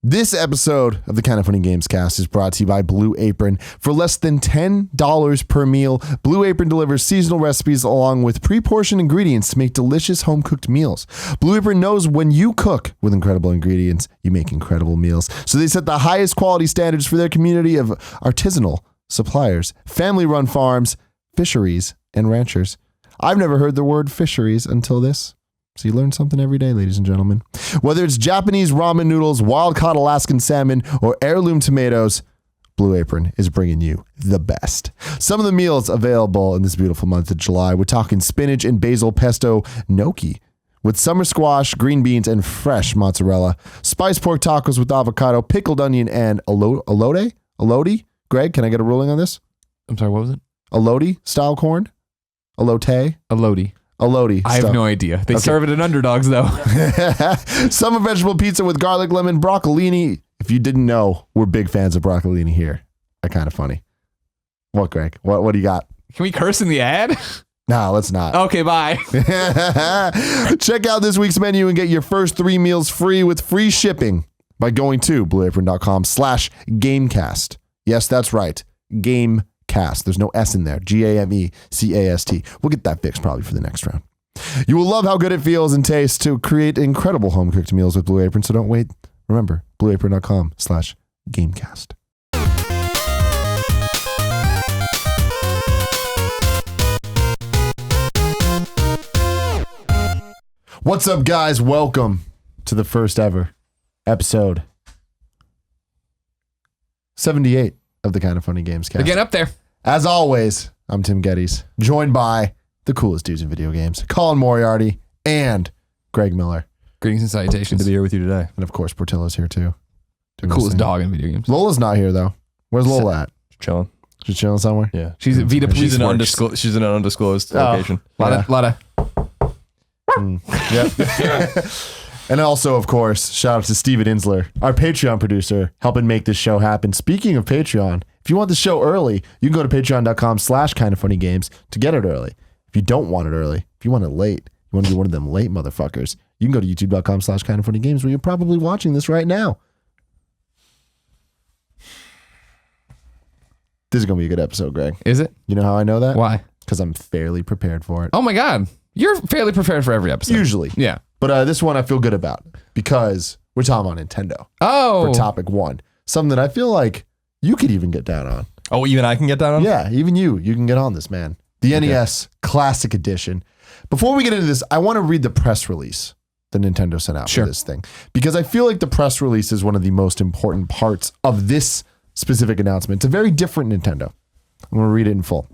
This episode of the Kind of Funny Gamescast is brought to you by Blue Apron. For less than $10 per meal, Blue Apron delivers seasonal recipes along with pre-portioned ingredients to make delicious home-cooked meals. Blue Apron knows when you cook with incredible ingredients, you make incredible meals. So they set the highest quality standards for their community of artisanal suppliers, family-run farms, fisheries, and ranchers. I've never heard the word fisheries until this. So you learn something every day, ladies and gentlemen. Whether it's Japanese ramen noodles, wild-caught Alaskan salmon, or heirloom tomatoes, Blue Apron is bringing you the best. Some of the meals available in this beautiful month of July. We're talking spinach and basil pesto gnocchi with summer squash, green beans, and fresh mozzarella. Spiced pork tacos with avocado, pickled onion, and elote? Greg, can I get a ruling on this? I'm sorry, what was it? Elote style corn? Elote? Elote. I have no idea. They serve it in Underdogs, though. Summer vegetable pizza with garlic, lemon, broccolini. If you didn't know, we're big fans of broccolini here. They're kind of funny. What, Greg? What do you got? Can we curse in the ad? No, let's not. Okay, bye. Check out this week's menu and get your first 3 meals free with free shipping by going to blueapron.com/gamecast. Yes, that's right. Gamecast. There's no S in there. GAMECAST. We'll get that fixed probably for the next round. You will love how good it feels and tastes to create incredible home cooked meals with Blue Apron. So don't wait. Remember, blueapron.com/gamecast. What's up, guys? Welcome to the first ever episode 78 of the Kind of Funny Gamescast. Again, up there. As always, I'm Tim Gettys, joined by the coolest dudes in video games, Colin Moriarty and Greg Miller. Greetings and salutations. Good to be here with you today. And of course, Portillo's here too. The coolest dog in video games. Lola's not here though. Where's Lola at? Chilling. She's chilling somewhere? Yeah. She's at Vita Police She's in an undisclosed location. Lot of. Yep. And also, of course, shout out to Steven Insler, our Patreon producer, helping make this show happen. Speaking of Patreon, if you want the show early, you can go to patreon.com/kindoffunnygames to get it early. If you don't want it early, if you want it late, you want to be one of them late motherfuckers, you can go to youtube.com/kindoffunnygames where you're probably watching this right now. This is going to be a good episode, Greg. Is it? You know how I know that? Why? Because I'm fairly prepared for it. Oh my God. You're fairly prepared for every episode. Usually. Yeah. But this one I feel good about because we're talking about Nintendo. Oh. For topic 1. Something that I feel like you could even get down on. Oh, even I can get down on? Yeah, even you can get on this, man. The NES Classic Edition. Before we get into this, I want to read the press release that Nintendo sent out for this thing. Because I feel like the press release is one of the most important parts of this specific announcement. It's a very different Nintendo. I'm going to read it in full.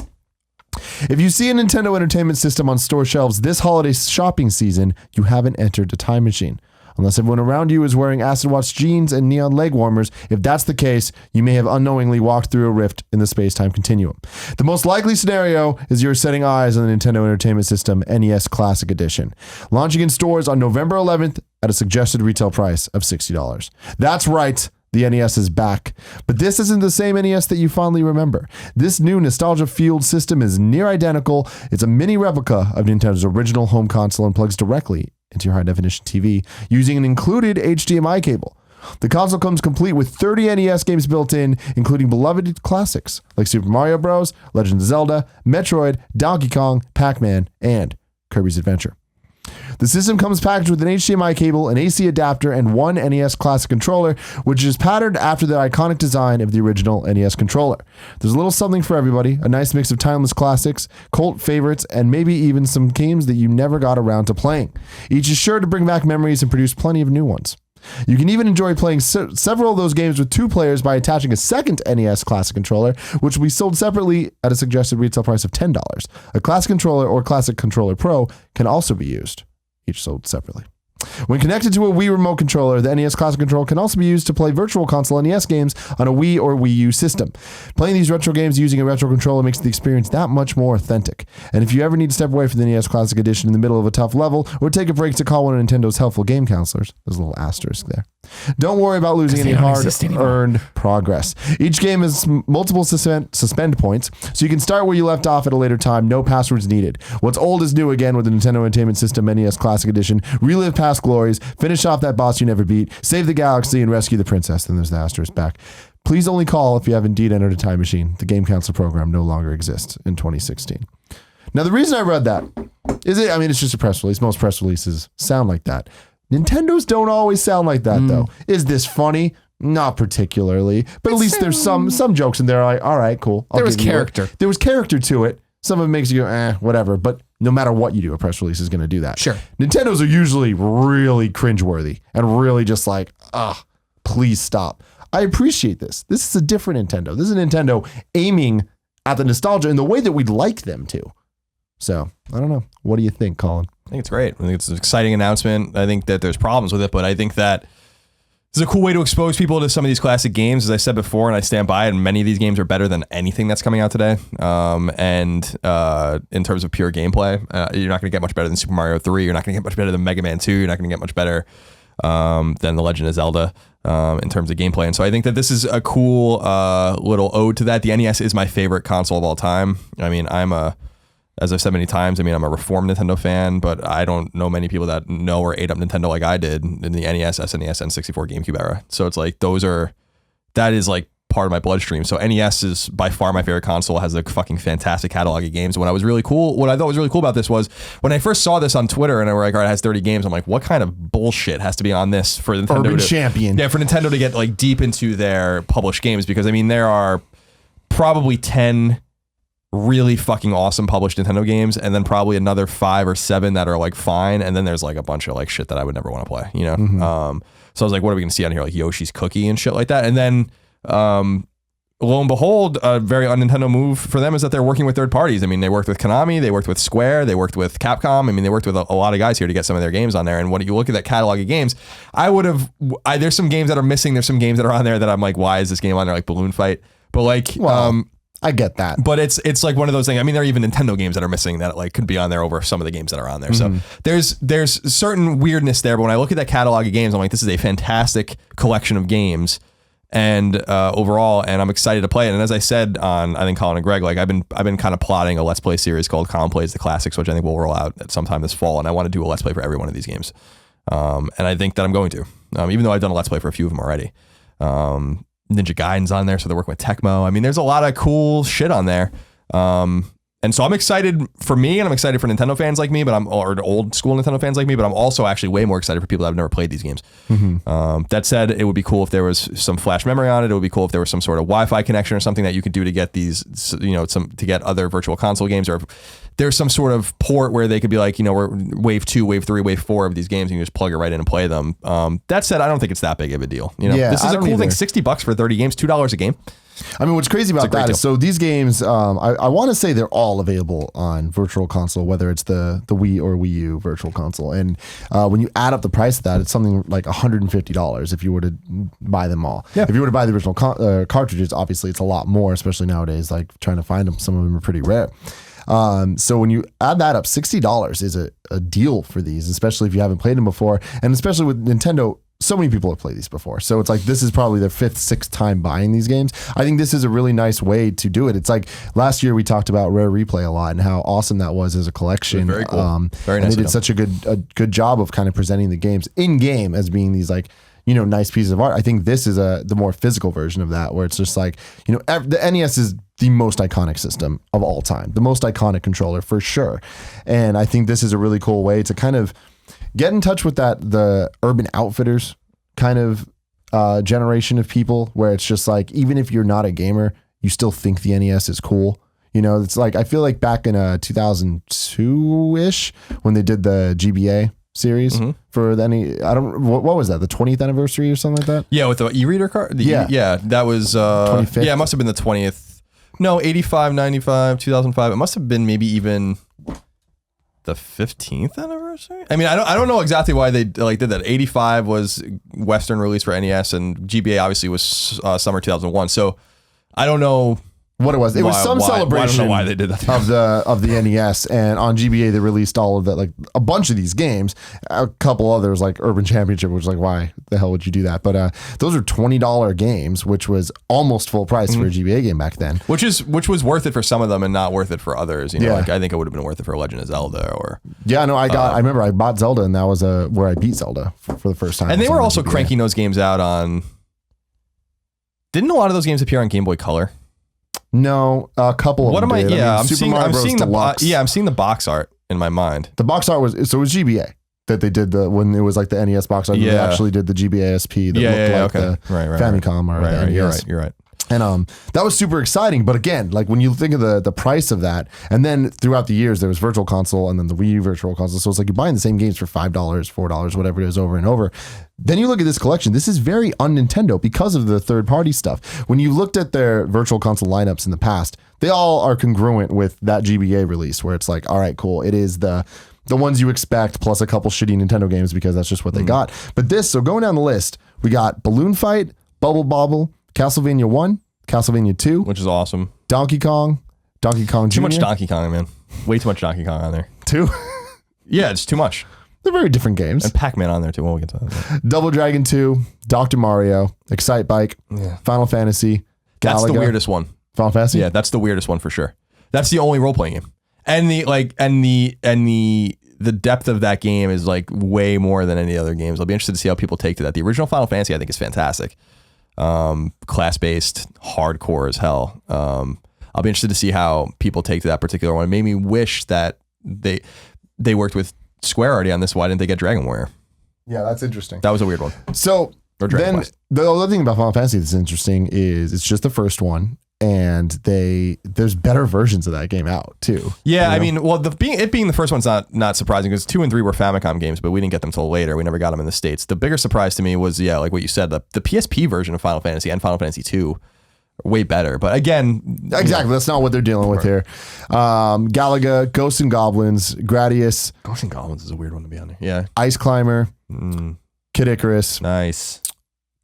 If you see a Nintendo Entertainment System on store shelves this holiday shopping season, you haven't entered a time machine. Unless everyone around you is wearing acid wash jeans and neon leg warmers, if that's the case, you may have unknowingly walked through a rift in the space-time continuum. The most likely scenario is you're setting eyes on the Nintendo Entertainment System NES Classic Edition, launching in stores on November 11th at a suggested retail price of $60. That's right. The NES is back, but this isn't the same NES that you fondly remember. This new nostalgia-fueled system is near identical. It's a mini replica of Nintendo's original home console and plugs directly into your high-definition TV using an included HDMI cable. The console comes complete with 30 NES games built in, including beloved classics like Super Mario Bros., Legend of Zelda, Metroid, Donkey Kong, Pac-Man, and Kirby's Adventure. The system comes packaged with an HDMI cable, an AC adapter, and one NES Classic controller, which is patterned after the iconic design of the original NES controller. There's a little something for everybody, a nice mix of timeless classics, cult favorites, and maybe even some games that you never got around to playing. Each is sure to bring back memories and produce plenty of new ones. You can even enjoy playing several of those games with 2 players by attaching a second NES Classic controller, which will be sold separately at a suggested retail price of $10. A Classic controller or Classic Controller Pro can also be used, each sold separately. When connected to a Wii remote controller, the NES Classic Controller can also be used to play Virtual Console NES games on a Wii or Wii U system. Playing these retro games using a retro controller makes the experience that much more authentic. And if you ever need to step away from the NES Classic Edition in the middle of a tough level, or take a break to call one of Nintendo's helpful game counselors, there's a little asterisk there, don't worry about losing any hard-earned progress. Each game has multiple suspend points, so you can start where you left off at a later time, no passwords needed. What's old is new again with the Nintendo Entertainment System NES Classic Edition. Relive past past glories, finish off that boss you never beat, save the galaxy, and rescue the princess. Then there's the asterisk back. Please only call if you have indeed entered a time machine. The Game Council program no longer exists in 2016. Now, the reason I read that is it's just a press release. Most press releases sound like that. Nintendo's don't always sound like that, though. Is this funny? Not particularly, but at least there's some jokes in there. Like, all right, cool. There was character. There was character to it. Some of it makes you go, whatever. But no matter what you do, a press release is going to do that. Sure. Nintendo's are usually really cringeworthy and really just like, please stop. I appreciate this. This is a different Nintendo. This is a Nintendo aiming at the nostalgia in the way that we'd like them to. So, I don't know. What do you think, Colin? I think it's great. I think it's an exciting announcement. I think that there's problems with it, but I think that this is a cool way to expose people to some of these classic games. As I said before, and I stand by it, and many of these games are better than anything that's coming out today. And in terms of pure gameplay, you're not going to get much better than Super Mario 3. You're not going to get much better than Mega Man 2. You're not going to get much better than The Legend of Zelda in terms of gameplay. And so I think that this is a cool little ode to that. The NES is my favorite console of all time. I mean, as I've said many times, I'm a reformed Nintendo fan, but I don't know many people that know or ate up Nintendo like I did in the NES, SNES, N64, GameCube era. So it's like that is like part of my bloodstream. So NES is by far my favorite console. It has a fucking fantastic catalog of games. What I thought was really cool about this was when I first saw this on Twitter and I were like, all right, it has 30 games. I'm like, what kind of bullshit has to be on this for Nintendo Urban Champion? Yeah, for Nintendo to get like deep into their published games, because there are probably 10 really fucking awesome published Nintendo games, and then probably another 5 or 7 that are like fine, and then there's like a bunch of like shit that I would never want to play, So I was like, what are we gonna see on here, like Yoshi's Cookie and shit like that? And then lo and behold, a very un-Nintendo move for them is that they're working with third parties. They worked with Konami, they worked with Square, they worked with Capcom. They worked with a lot of guys here to get some of their games on there. And when you look at that catalog of games, there's some games that are missing, there's some games that are on there that I'm like, why is this game on there, like Balloon Fight? But like, I get that, but it's like one of those things. There are even Nintendo games that are missing that like could be on there over some of the games that are on there. So there's certain weirdness there. But when I look at that catalog of games, I'm like, this is a fantastic collection of games, and overall, and I'm excited to play it. And as I said on, I think Colin and Greg, like I've been kind of plotting a Let's Play series called Colin Plays the Classics, which I think will roll out at sometime this fall. And I want to do a Let's Play for every one of these games. And I think that I'm going to, even though I've done a Let's Play for a few of them already. Ninja Gaiden's on there, so they're working with Tecmo. There's a lot of cool shit on there. And so I'm excited for me, and I'm excited for Nintendo fans like me, or old school Nintendo fans like me, but I'm also actually way more excited for people that have never played these games. That said, it would be cool if there was some flash memory on it. It would be cool if there was some sort of Wi-Fi connection or something that you could do to get these, to get other virtual console games, or if there's some sort of port where they could be like, we're wave 2, wave 3, wave 4 of these games, and you just plug it right in and play them. That said, I don't think it's that big of a deal. This is a cool thing. $60 for 30 games, $2 a game. What's crazy about that is, so these games, I want to say they're all available on Virtual Console, whether it's the Wii or Wii U Virtual Console. And when you add up the price of that, it's something like $150 if you were to buy them all. Yeah. If you were to buy the original cartridges, obviously it's a lot more, especially nowadays, like trying to find them. Some of them are pretty rare. So when you add that up, $60 is a deal for these, especially if you haven't played them before. And especially with Nintendo, so many people have played these before. So it's like, this is probably their 5th, 6th time buying these games. I think this is a really nice way to do it. It's like last year we talked about Rare Replay a lot and how awesome that was as a collection. Very cool. Very nice. And they did such a good job of kind of presenting the games in game as being these like, nice pieces of art. I think this is the more physical version of that, where it's just like, the NES is the most iconic system of all time, the most iconic controller for sure. And I think this is a really cool way to kind of get in touch with the Urban Outfitters kind of generation of people, where it's just like, even if you're not a gamer, you still think the NES is cool. It's like, I feel like back in 2002-ish when they did the GBA series for the NES. What was that? The 20th anniversary or something like that? Yeah, with the e-reader card? Yeah, that was 25th. Yeah, it must have been the 20th. No, 85, 95, 2005. It must have been maybe even the 15th anniversary. I don't know exactly why they did that. 85 was Western release for NES, and GBA obviously was summer 2001. So I don't know what it was. It was some celebration I don't know why they did that. of the NES, and on GBA they released all of that, like a bunch of these games. A couple others like Urban Championship, which was like, why the hell would you do that? But those are $20 games, which was almost full price for a GBA game back then. Which was worth it for some of them and not worth it for others. You know, like I think it would have been worth it for Legend of Zelda or. Yeah, no, I remember I bought Zelda, and that was where I beat Zelda for the first time. And they were also cranking those games out on. Didn't a lot of those games appear on Game Boy Color? No, a couple of them. What am I? Yeah, I'm seeing the box art in my mind. The box art was GBA that they did when it was like the NES box art. Yeah. They actually did the GBA SP that looked like the Famicom or the NES. You're right. And that was super exciting. But again, like when you think of the price of that, and then throughout the years there was Virtual Console and then the Wii U Virtual Console. So it's like you're buying the same games for $5, $4, whatever it is, over and over. Then you look at this collection. This is very un-Nintendo because of the third-party stuff. When you looked at their Virtual Console lineups in the past, they all are congruent with that GBA release, where it's like, all right, cool. It is the ones you expect plus a couple shitty Nintendo games because that's just what they got. But so going down the list, we got Balloon Fight, Bubble Bobble, Castlevania 1, Castlevania 2, which is awesome. Donkey Kong Jr. Too much Donkey Kong, man. Way too much Donkey Kong on there. 2? Yeah, it's too much. They're very different games. And Pac-Man on there too. We'll get to that. Double Dragon 2, Dr. Mario, Excite Bike, Final Fantasy, Galaga. That's the weirdest one. Final Fantasy? Yeah, that's the weirdest one for sure. That's the only role-playing game. And the depth of that game is like way more than any other games. I'll be interested to see how people take to that. The original Final Fantasy I think is fantastic. Class-based, hardcore as hell. I'll be interested to see how people take to that particular one. It made me wish that they worked with Square already on this. Why didn't they get Dragon Warrior? Yeah, that's interesting. That was a weird one. So then the other thing about Final Fantasy that's interesting is it's just the first one, and there's better versions of that game out too. Yeah, you know? I mean, well, it being the first one's not surprising because 2 and 3 were Famicom games, but we didn't get them till later. We never got them in the States. The bigger surprise to me was like what you said, the PSP version of Final Fantasy and Final Fantasy 2 are way better. But again, exactly, that's not what they're dealing with here. Galaga, Ghosts and Goblins, Gradius. Ghosts and Goblins is a weird one to be on there. Yeah. Ice Climber, Kid Icarus, nice.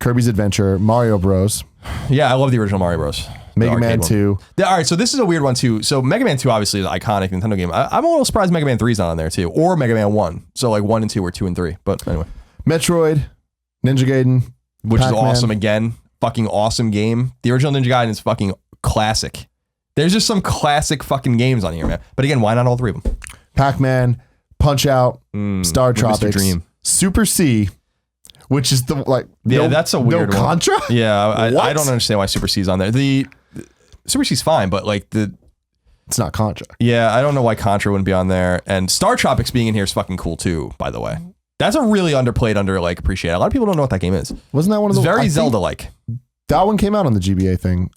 Kirby's Adventure, Mario Bros. Yeah, I love the original Mario Bros. Mega Man 2. All right, so this is a weird one too. So Mega Man 2 obviously is an iconic Nintendo game. I'm a little surprised Mega Man 3 is not on there too, or Mega Man 1. So like 1 and 2 or 2 and 3. But anyway, Metroid, Ninja Gaiden, which Pac-Man. is awesome again. Fucking awesome game. The original Ninja Gaiden is fucking classic. There's just some classic fucking games on here, man. But again, why not all 3 of them? Pac-Man, Punch Out, Star Tropics, Dream. Super C, which is that's a weird one. Contra? Yeah, I don't understand why Super C's on there. The Super C's fine, but like it's not Contra. Yeah, I don't know why Contra wouldn't be on there. And Star Tropics being in here is fucking cool too, by the way. That's a really underplayed, appreciated. A lot of people don't know what that game is. Wasn't that one of the very Zelda-like? That one came out on the GBA thing.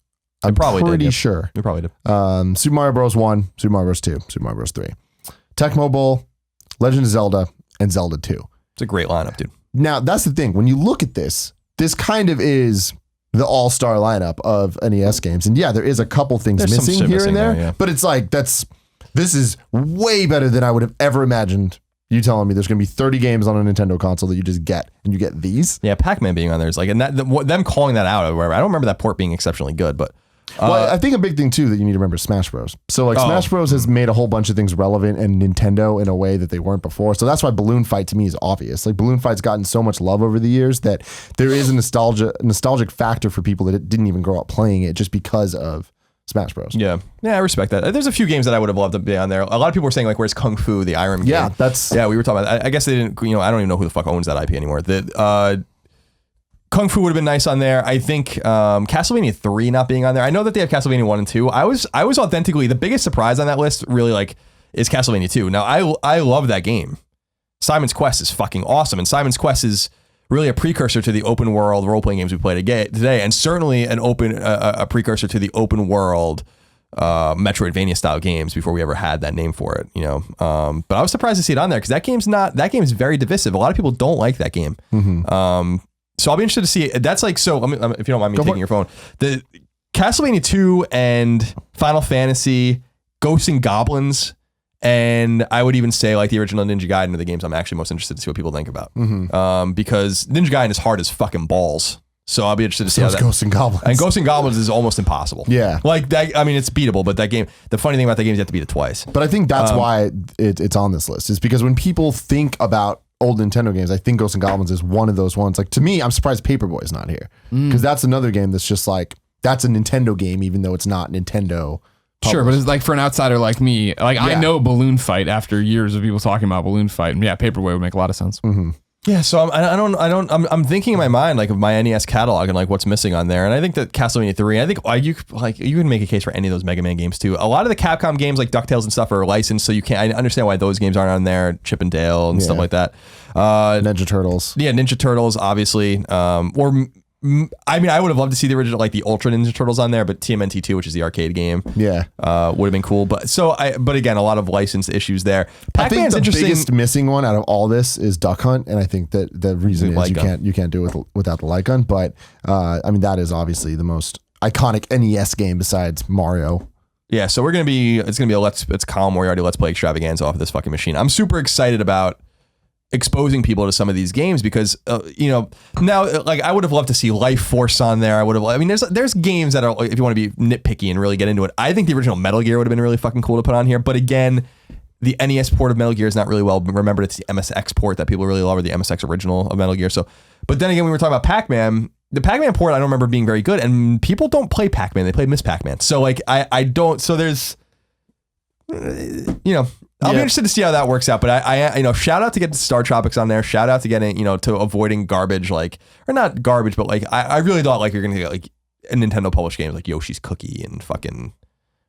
I'm pretty sure. You probably did. Super Mario Bros. 1, Super Mario Bros. 2, Super Mario Bros. 3. Tecmo Bowl, Legend of Zelda, and Zelda 2. It's a great lineup, dude. Now, that's the thing. When you look at this kind of is the all-star lineup of NES games. And yeah, there is a couple things missing here and there. But it's like, this is way better than I would have ever imagined. You telling me there's going to be 30 games on a Nintendo console that you just get, and you get these? Yeah, Pac-Man being on there is like, and them calling that out, I don't remember that port being exceptionally good, but. Well, I think a big thing too that you need to remember is Smash Bros. So like Smash Bros has made a whole bunch of things relevant in Nintendo in a way that they weren't before. So that's why Balloon Fight to me is obvious. Like Balloon Fight's gotten so much love over the years that there is a nostalgic factor for people that didn't even grow up playing it just because of Smash Bros. Yeah, I respect that. There's a few games that I would have loved to be on there. A lot of people were saying like, "Where's Kung Fu, the Irem game?" Yeah, we were talking about. I guess they didn't. I don't even know who the fuck owns that IP anymore. Kung Fu would have been nice on there. I think Castlevania 3 not being on there. I know that they have Castlevania 1 and 2. I was authentically the biggest surprise on that list. Really, like, is Castlevania 2. Now I love that game. Simon's Quest is fucking awesome, and Simon's Quest is really a precursor to the open world role playing games we play today, and certainly a precursor to the open world Metroidvania style games before we ever had that name for it. But I was surprised to see it on there because that game's very divisive. A lot of people don't like that game. Mm-hmm. So I'll be interested to see it. That's like, so if you don't mind me taking your phone, the Castlevania 2 and Final Fantasy, Ghosts and Goblins, and I would even say like the original Ninja Gaiden are the games I'm actually most interested to see what people think about. Mm-hmm. Because Ninja Gaiden is hard as fucking balls. So I'll be interested to see So how it's that. Ghosts and Goblins. And Ghosts and Goblins is almost impossible. Yeah. Like that. I mean, it's beatable, but that game. The funny thing about that game is you have to beat it twice. But I think that's why it's on this list. Is because when people think about old Nintendo games, I think Ghosts and Goblins is one of those ones. Like to me, I'm surprised Paperboy's not here because that's another game that's just like that's a Nintendo game, even though it's not Nintendo. Sure, but it's like for an outsider like me, like I know Balloon Fight after years of people talking about Balloon Fight, and Paperboy would make a lot of sense. Mm-hmm. Yeah, so I'm thinking in my mind like of my NES catalog and like what's missing on there, and I think that Castlevania 3. I think you can make a case for any of those Mega Man games too. A lot of the Capcom games like DuckTales and stuff are licensed, so you can't. I understand why those games aren't on there. Chip and Dale and stuff like that. Ninja Turtles. Yeah, Ninja Turtles, obviously. I mean, I would have loved to see the original, like the Ultra Ninja Turtles on there, but TMNT 2, which is the arcade game, would have been cool. But again, a lot of license issues there. Pac-Man's I think the interesting. biggest missing one out of all this is Duck Hunt, and I think that the reason is you can't do it without the light gun. But I mean, that is obviously the most iconic NES game besides Mario. Yeah, so it's gonna be it's Colin Moriarty Let's Play extravaganza off of this fucking machine. I'm super excited about exposing people to some of these games because now like I would have loved to see Life Force on there. There's games that are, if you want to be nitpicky and really get into it, I think the original Metal Gear would have been really fucking cool to put on here. But again, the NES port of Metal Gear is not really well remembered. It's the MSX port that people really love, or the MSX original of Metal Gear. So, but then again, we were talking about Pac-Man. The Pac-Man port I don't remember being very good, and people don't play Pac-Man; they play Miss Pac-Man. So like I don't. So there's I'll be interested to see how that works out, but I shout out to get Star Tropics on there. Shout out to getting, to avoiding garbage, or not garbage, but I really thought like you're going to get like a Nintendo published game like Yoshi's Cookie and fucking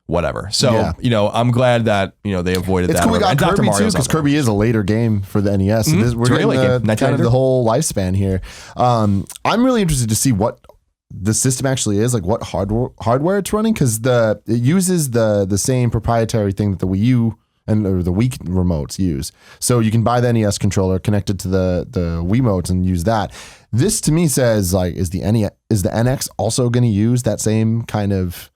whatever. So, I'm glad that, they avoided that. It's cool we got Kirby too, because Kirby is a later game for the NES. So we're getting kind of the whole lifespan here. I'm really interested to see what the system actually is, like what hardware it's running, because it uses the same proprietary thing that the Wii U or the Wii remotes use. So you can buy the NES controller, connect it to the Wiimotes and use that. This to me says like, is the NX also going to use that same kind of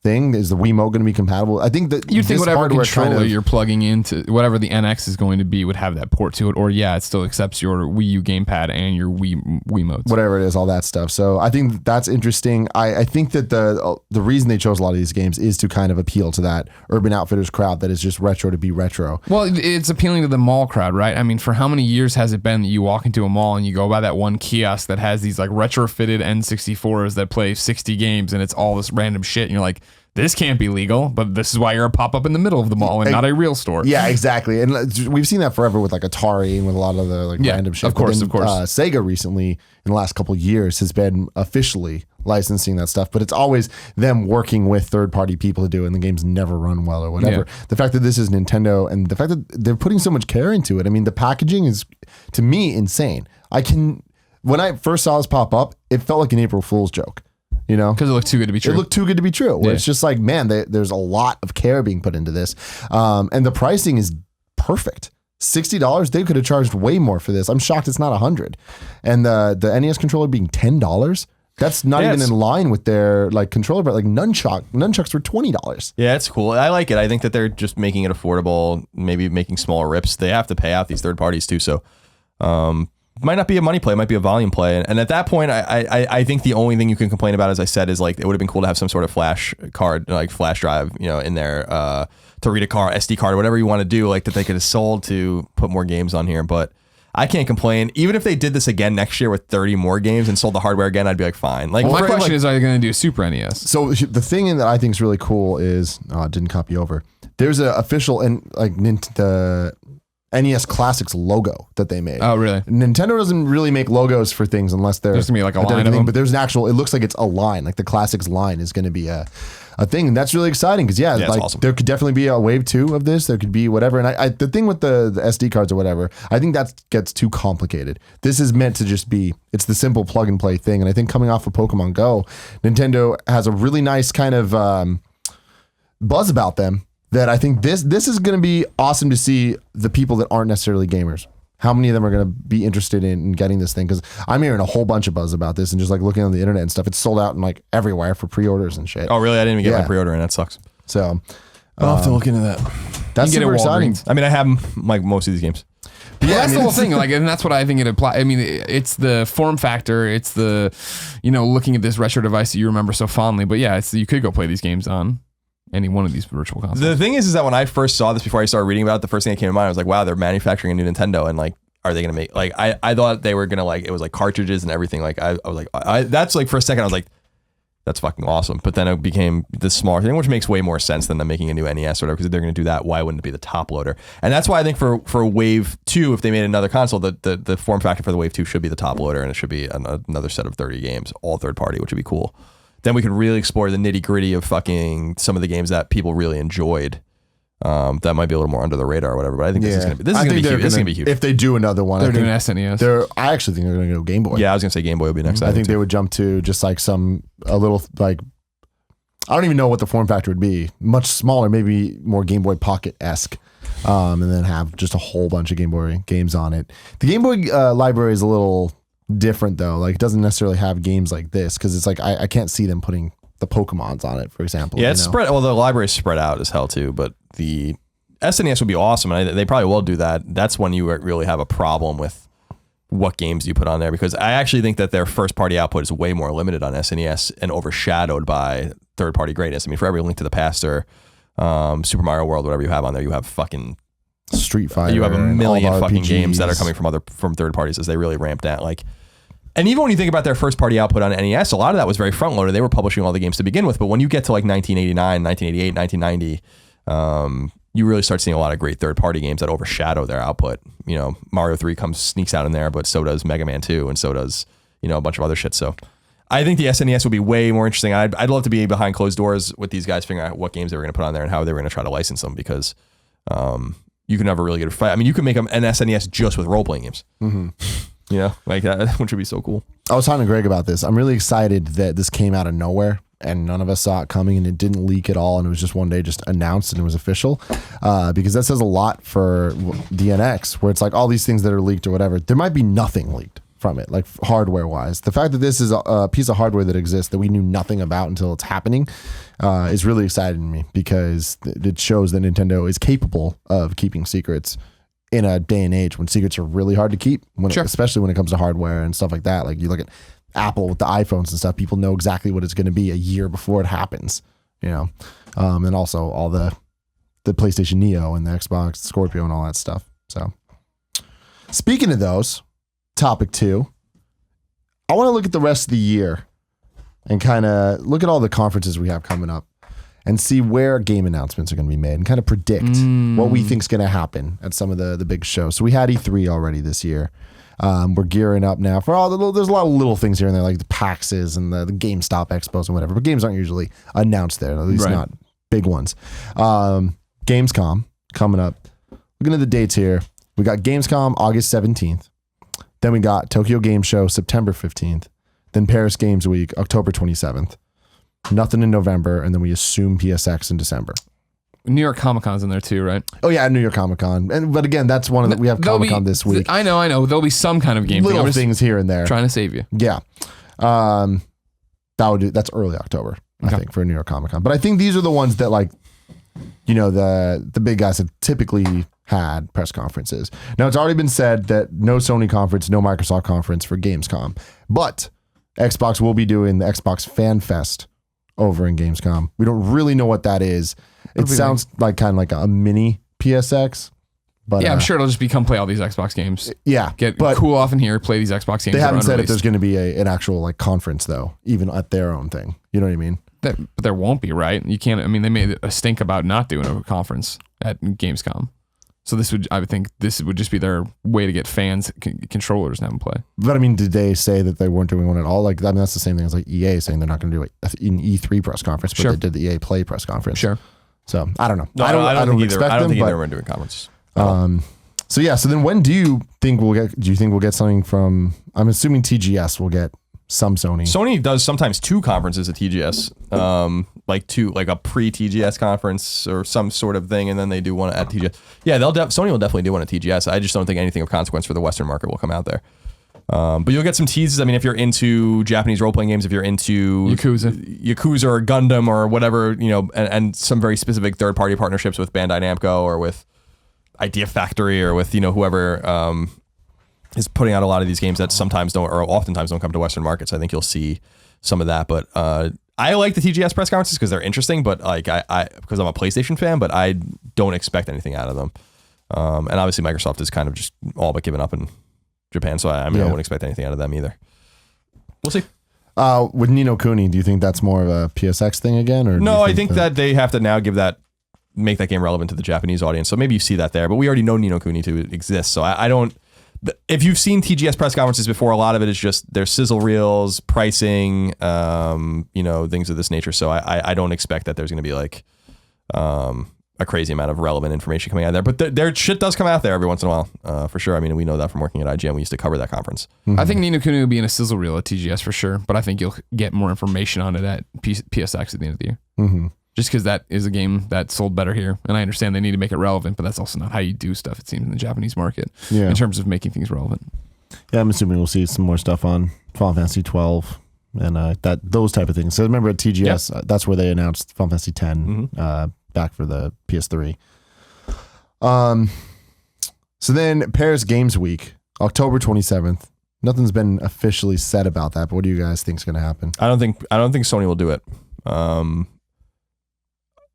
thing? Is the Wiimote going to be compatible? I think that you'd think whatever controller you're plugging into, whatever the NX is going to be, would have that port to it, or it still accepts your Wii U gamepad and your Wiimotes, whatever it is, all that stuff. So I think that's interesting. I think that the reason they chose a lot of these games is to kind of appeal to that Urban Outfitters crowd that is just retro to be retro. Well, it's appealing to the mall crowd, right? I mean, for how many years has it been that you walk into a mall and you go by that one kiosk that has these like retrofitted N64s that play 60 games and it's all this random shit, and you're like, this can't be legal, but this is why you're a pop-up in the middle of the mall and not a real store. Yeah, exactly. And we've seen that forever with like Atari and with a lot of the random shit. Of course. Sega recently, in the last couple of years, has been officially licensing that stuff, but it's always them working with third-party people to do it, and the games never run well or whatever. Yeah. The fact that this is Nintendo and the fact that they're putting so much care into it, I mean, the packaging is, to me, insane. When I first saw this pop up, it felt like an April Fool's joke. Because it looked too good to be true. It looked too good to be true. Where it's just like, man, there's a lot of care being put into this. And the pricing is perfect. $60, they could have charged way more for this. I'm shocked it's not $100. And the NES controller being $10, that's not even in line with their like controller, but like nunchucks were $20. Yeah, it's cool. I like it. I think that they're just making it affordable, maybe making smaller rips. They have to pay out these third parties too. So, might not be a money play, it might be a volume play. And at that point, I think the only thing you can complain about, as I said, is like it would have been cool to have some sort of flash card, like flash drive, in there to read a SD card or whatever you want to do, like that they could have sold to put more games on here. But I can't complain. Even if they did this again next year with 30 more games and sold the hardware again, I'd be like, fine. Like, my question is, are they going to do a Super NES? So the thing that I think is really cool is, it didn't copy over. There's an official and like the NES Classics logo that they made. Oh, really? Nintendo doesn't really make logos for things unless there's going to be like a line of them. But there's an actual, it looks like it's a line, like the Classics line is going to be a thing. And that's really exciting because, like awesome. There could definitely be a wave 2 of this. There could be whatever. And the thing with the SD cards or whatever, I think that gets too complicated. This is meant to just be, it's the simple plug and play thing. And I think coming off of Pokemon Go, Nintendo has a really nice kind of buzz about them. That I think this is going to be awesome to see the people that aren't necessarily gamers. How many of them are going to be interested in getting this thing? Because I'm hearing a whole bunch of buzz about this and just like looking on the internet and stuff. It's sold out in like everywhere for pre-orders and shit. Oh, really? I didn't even get my pre-order and that sucks. So I'll have to look into that. That's super exciting. I mean, I have like most of these games. Well, that's the whole thing. Like, and that's what I think it applies. I mean, it's the form factor. It's the, looking at this retro device that you remember so fondly. But yeah, you could go play these games on any one of these virtual consoles. The thing is that when I first saw this, before I started reading about it, the first thing that came to mind, I was like, wow, they're manufacturing a new Nintendo, and like, are they going to make, like, I thought they were going to, like, it was like cartridges and everything. Like, I was like, that's like, for a second, I was like, that's fucking awesome. But then it became this smaller thing, which makes way more sense than them making a new NES or whatever, because if they're going to do that, why wouldn't it be the top loader? And that's why I think for Wave 2, if they made another console, the form factor for the Wave 2 should be the top loader, and it should be another set of 30 games, all third party, which would be cool. Then we could really explore the nitty gritty of fucking some of the games that people really enjoyed. That might be a little more under the radar or whatever, but I think this is going to be huge. If they do another one, they're doing SNES. I actually think they're going to go Game Boy. Yeah, I was going to say Game Boy would be next. I think they would jump to just like a little, like, I don't even know what the form factor would be. Much smaller, maybe more Game Boy Pocket-esque, and then have just a whole bunch of Game Boy games on it. The Game Boy library is a little different though. Like, it doesn't necessarily have games like this, because it's like I can't see them putting the Pokemons on it, for example. Yeah, it's spread. Well, the library is spread out as hell too, but the SNES would be awesome, and they probably will do that. That's when you really have a problem with what games you put on there, because I actually think that their first party output is way more limited on SNES and overshadowed by third party greatness. I mean, for every Link to the Past or Super Mario World, whatever you have on there, you have fucking Street Fighter. You have a million fucking games that are coming from third parties as they really ramp down. Like, and even when you think about their first party output on NES, a lot of that was very front loaded. They were publishing all the games to begin with, but when you get to like 1989, 1988, 1990, you really start seeing a lot of great third party games that overshadow their output. Mario 3 sneaks out in there, but so does Mega Man 2, and so does, a bunch of other shit. So I think the SNES would be way more interesting. I'd love to be behind closed doors with these guys, figuring out what games they were going to put on there and how they were going to try to license them, because you can have a really good fight. I mean, you can make an SNES just with role-playing games. Mm-hmm. Like that, which would be so cool. I was talking to Greg about this. I'm really excited that this came out of nowhere and none of us saw it coming, and it didn't leak at all, and it was just one day just announced and it was official, because that says a lot for the NX, where it's like all these things that are leaked or whatever, there might be nothing leaked from it, like hardware wise. The fact that this is a piece of hardware that exists that we knew nothing about until it's happening is really exciting to me, because it shows that Nintendo is capable of keeping secrets in a day and age when secrets are really hard to keep, especially when it comes to hardware and stuff like that. Like, you look at Apple with the iPhones and stuff, people know exactly what it's going to be a year before it happens, and also all the PlayStation Neo and the Xbox Scorpio and all that stuff. So, speaking of those, topic 2, I want to look at the rest of the year and kind of look at all the conferences we have coming up and see where game announcements are going to be made and kind of predict what we think is going to happen at some of the big shows. So we had E3 already this year. We're gearing up now for there's a lot of little things here and there, like the PAXs and the GameStop expos and whatever, but games aren't usually announced there, at least not big ones. Gamescom coming up. Looking at the dates here, we got Gamescom August 17th. Then we got Tokyo Game Show September 15th. Then Paris Games Week October 27th. Nothing in November, and then we assume PSX in December. New York Comic Con's in there too, right? Oh yeah, New York Comic Con, but again, that's one of the we have Comic Con this week. I know. There'll be some kind of game. Little things here and there. Trying to save you. Yeah, that's early October, I think, for New York Comic Con. But I think these are the ones that, like, the big guys have typically had press conferences. Now, it's already been said that no Sony conference, no Microsoft conference for Gamescom, but Xbox will be doing the Xbox Fan Fest over in Gamescom. We don't really know what that is. It sounds like kind of like a mini PSX, but yeah, I'm sure it'll just be come play all these Xbox games. Yeah, but cool off in here, play these Xbox games. They haven't said if there's going to be an actual like conference though, even at their own thing. You know what I mean? But there won't be, right? You can't. I mean, they made a stink about not doing a conference at Gamescom. So I would think this would just be their way to get fans controllers and have them play. But I mean, did they say that they weren't doing one at all? Like, I mean, that's the same thing as like EA saying they're not going to do an E3 press conference, but they did the EA Play press conference. Sure. So I don't know. No, I don't think either were doing conferences. So yeah. So then, when do you think we'll get? Do you think we'll get something from? I'm assuming TGS will get some Sony. Sony does sometimes 2 conferences at TGS, like a pre-TGS conference or some sort of thing, and then they do one at TGS. Yeah, Sony will definitely do one at TGS. I just don't think anything of consequence for the Western market will come out there. But you'll get some teases. I mean, if you're into Japanese role-playing games, if you're into Yakuza or Gundam or whatever, and some very specific third-party partnerships with Bandai Namco or with Idea Factory or with whoever is putting out a lot of these games that sometimes don't or oftentimes don't come to Western markets. I think you'll see some of that. But I like the TGS press conferences because they're interesting. But like I because I'm a PlayStation fan, but I don't expect anything out of them. And obviously Microsoft is kind of just all but given up in Japan, so I wouldn't expect anything out of them either. We'll see. With Ni no Kuni, do you think that's more of a PSX thing again, or no? I think that they have to now make that game relevant to the Japanese audience. So maybe you see that there, but we already know Ni no Kuni to exist. So I don't. If you've seen TGS press conferences before, a lot of it is just their sizzle reels, pricing, things of this nature. So I don't expect that there's going to be like a crazy amount of relevant information coming out there. But their shit does come out there every once in a while, for sure. I mean, we know that from working at IGN. We used to cover that conference. I think Ni no Kuni will be in a sizzle reel at TGS for sure, but I think you'll get more information on it at PSX at the end of the year. Mm-hmm. Just because that is a game that sold better here. And I understand they need to make it relevant, but that's also not how you do stuff, it seems, in the Japanese market in terms of making things relevant. Yeah, I'm assuming we'll see some more stuff on Final Fantasy 12 and those type of things. So remember at TGS, that's where they announced Final Fantasy 10 back for the PS3. So then Paris Games Week, October 27th. Nothing's been officially said about that, but what do you guys think is going to happen? I don't think Sony will do it.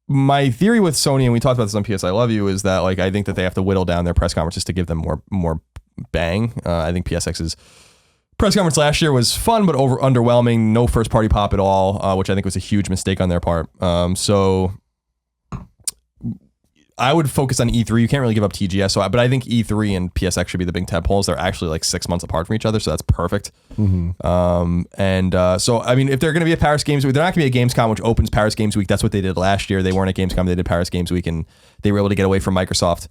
My theory with Sony, and we talked about this on PS I Love You, is that like I think that they have to whittle down their press conferences to give them more bang. I think PSX's press conference last year was fun but underwhelming. No first party pop at all, which I think was a huge mistake on their part. So I would focus on E3. You can't really give up TGS, but I think E3 and PSX should be the big tent poles. They're actually like 6 months apart from each other, so that's perfect. So I mean, if they're going to be at Paris Games Week, they're not going to be at Gamescom, which opens Paris Games Week. That's what they did last year. They weren't at Gamescom. They did Paris Games Week, and they were able to get away from Microsoft,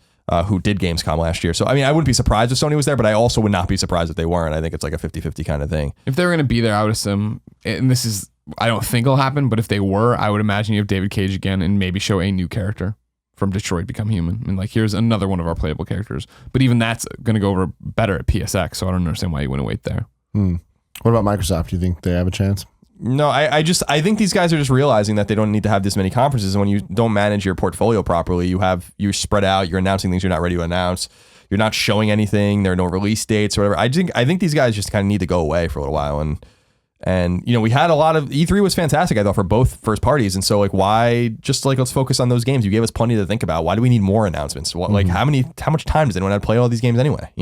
who did Gamescom last year. So I mean, I wouldn't be surprised if Sony was there, but I also would not be surprised if they weren't. I think it's like a 50-50 kind of thing. If they were going to be there, I would assume, and this is, I don't think it'll happen, but if they were, I would imagine you have David Cage again and maybe show a new character from Detroit Become Human. And like, here's another one of our playable characters. But even that's going to go over better at PSX, so I don't understand why you wouldn't wait there. What about Microsoft? Do you think they have a chance? No, I think these guys are just realizing that they don't need to have this many conferences. And when you don't manage your portfolio properly, you're spread out, you're announcing things you're not ready to announce, you're not showing anything, there are no release dates or whatever. I think these guys just kind of need to go away for a little while. And we had a lot of E3 was fantastic, I thought, for both first parties. And so like, why just like, let's focus on those games. You gave us plenty to think about. Why do we need more announcements? Like how much time does anyone have to play all these games anyway?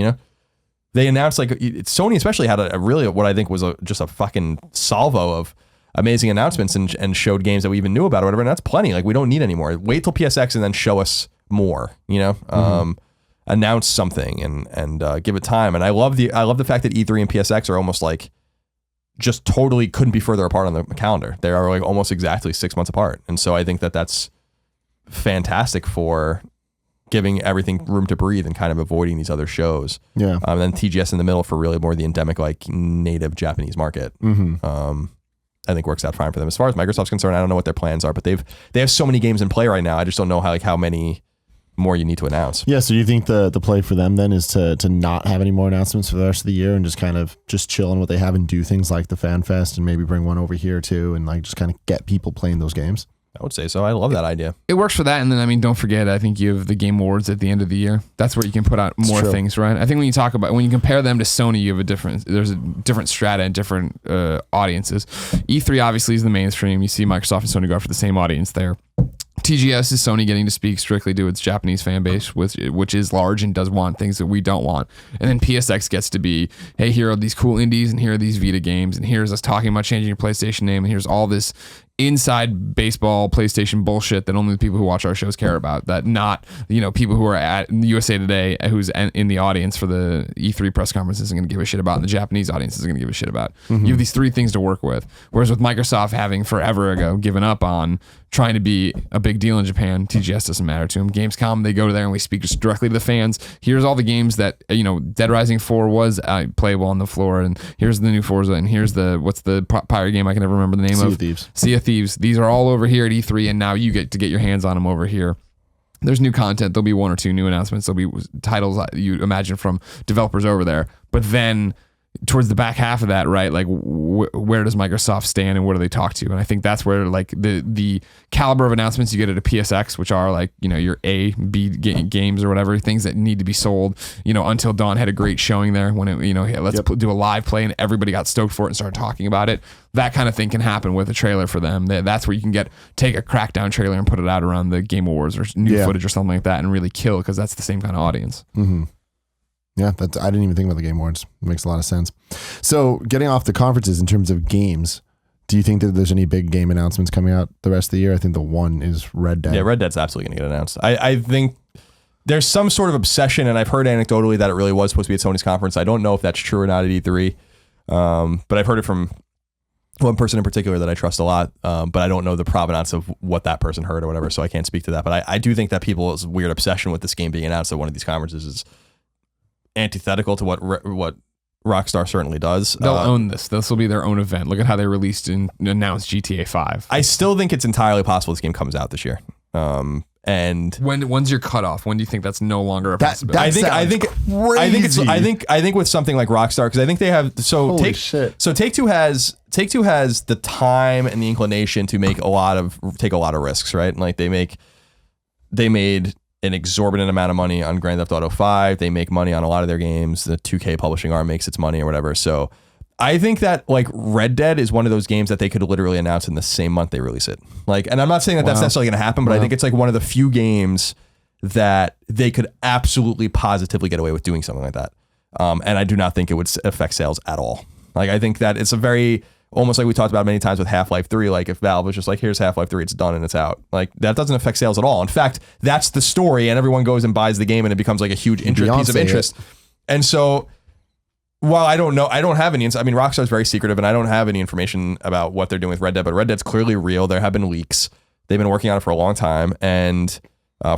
They announced, like, Sony especially had a really, what I think was just a fucking salvo of amazing announcements and showed games that we even knew about or whatever. And that's plenty. Like, we don't need any more. Wait till PSX and then show us more, announce something and give it time. And I love the fact that E3 and PSX are almost like just totally couldn't be further apart on the calendar. They are like almost exactly 6 months apart. And so I think that that's fantastic for giving everything room to breathe and kind of avoiding these other shows. Yeah. And then TGS in the middle for really more the endemic, like native Japanese market. I think works out fine for them. As far as Microsoft's concerned, I don't know what their plans are, but they have so many games in play right now. I just don't know how many more you need to announce. Yeah. So do you think the play for them then is to not have any more announcements for the rest of the year and just kind of just chill on what they have and do things like the Fan Fest and maybe bring one over here too and like just kind of get people playing those games? I would say so. I love that idea. It works for that. And then, I mean, don't forget, I think you have the Game Awards at the end of the year. That's where you can put out more things, right? I think when you compare them to Sony, there's a different strata and different audiences. E3 obviously is the mainstream. You see Microsoft and Sony go after the same audience there. TGS is Sony getting to speak strictly to its Japanese fan base, which is large and does want things that we don't want. And then PSX gets to be, hey, here are these cool indies and here are these Vita games and here's us talking about changing your PlayStation name and here's all this inside baseball PlayStation bullshit that only the people who watch our shows care about, that not people who are at USA Today who's in the audience for the E3 press conference isn't going to give a shit about and the Japanese audience isn't going to give a shit about. You have these three things to work with, whereas with Microsoft having forever ago given up on trying to be a big deal in Japan, TGS doesn't matter to them. Gamescom, they go to there and we speak just directly to the fans. Here's all the games that Dead Rising 4 was playable on the floor, and here's the new Forza, and here's what's the pirate game I can never remember the name of? Sea of Thieves. These are all over here at E3, and now you get to get your hands on them over here. There's new content. There'll be one or two new announcements. There'll be titles you imagine from developers over there. But then towards the back half of that, right? Like where does Microsoft stand and what do they talk to? And I think that's where like the caliber of announcements you get at a PSX, which are like, your A, B games or whatever, things that need to be sold. Until Dawn had a great showing there when it, hey, let's do a live play and everybody got stoked for it and started talking about it. That kind of thing can happen with a trailer for them. That's where you can take a Crackdown trailer and put it out around the Game Awards or new footage or something like that and really kill, because that's the same kind of audience. Mm-hmm. Yeah, I didn't even think about the Game Awards. It makes a lot of sense. So getting off the conferences in terms of games, do you think that there's any big game announcements coming out the rest of the year? I think the one is Red Dead. Yeah, Red Dead's absolutely going to get announced. I think there's some sort of obsession, and I've heard anecdotally that it really was supposed to be at Sony's conference. I don't know if that's true or not at E3, but I've heard it from one person in particular that I trust a lot, but I don't know the provenance of what that person heard or whatever, so I can't speak to that. But I do think that people's weird obsession with this game being announced at one of these conferences is antithetical to what Rockstar certainly does. They'll own this. This will be their own event. Look at how they released and announced GTA 5. I still think it's entirely possible this game comes out this year. And when's your cutoff? When do you think that's no longer a possibility? I think with something like Rockstar, because I think they have Take-Two has the time and the inclination to take a lot of risks, right? And like they made an exorbitant amount of money on Grand Theft Auto 5. They make money on a lot of their games. The 2K publishing arm makes its money or whatever. So I think that like Red Dead is one of those games that they could literally announce in the same month they release it. Like, and I'm not saying that that's necessarily going to happen, but I think it's like one of the few games that they could absolutely positively get away with doing something like that. And I do not think it would affect sales at all. Like, I think that it's a very, almost like we talked about many times with Half-Life 3, like if Valve was just like, here's Half-Life 3, it's done and it's out. Like, that doesn't affect sales at all. In fact, that's the story, and everyone goes and buys the game and it becomes like a huge piece of interest. And so, while I don't know, I don't have any, I mean, Rockstar's very secretive and I don't have any information about what they're doing with Red Dead, but Red Dead's clearly real. There have been leaks. They've been working on it for a long time, and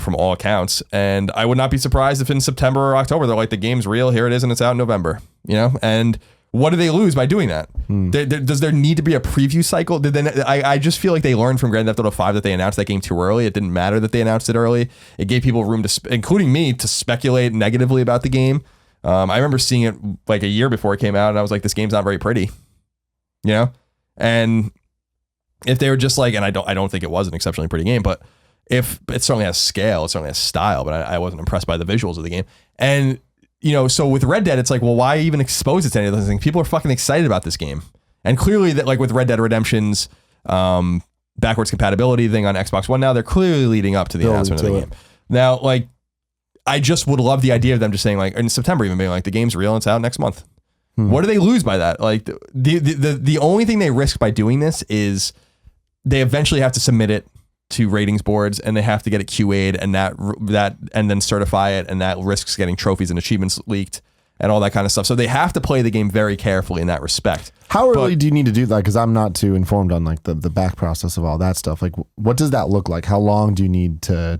from all accounts. And I would not be surprised if in September or October, they're like, the game's real, here it is, and it's out in November, and what do they lose by doing that? Does there need to be a preview cycle? I just feel like they learned from Grand Theft Auto 5 that they announced that game too early. It didn't matter that they announced it early. It gave people room to, including me, to speculate negatively about the game. I remember seeing it like a year before it came out, and I was like, this game's not very pretty, And if they were just like, and I don't think it was an exceptionally pretty game, but if it certainly has scale, it certainly has style, but I wasn't impressed by the visuals of the game. And so with Red Dead, it's like, well, why even expose it to any of those things? People are fucking excited about this game. And clearly that, like with Red Dead Redemption's backwards compatibility thing on Xbox One now, they're clearly leading up to the announcement of the game. Now, like, I just would love the idea of them just saying, like, in September even being like, the game's real and it's out next month. What do they lose by that? Like, the only thing they risk by doing this is they eventually have to submit it to ratings boards, and they have to get it QA'd, and that and then certify it, and that risks getting trophies and achievements leaked and all that kind of stuff. So they have to play the game very carefully in that respect. How early do you need to do that? Because I'm not too informed on like the back process of all that stuff. Like, what does that look like? How long do you need to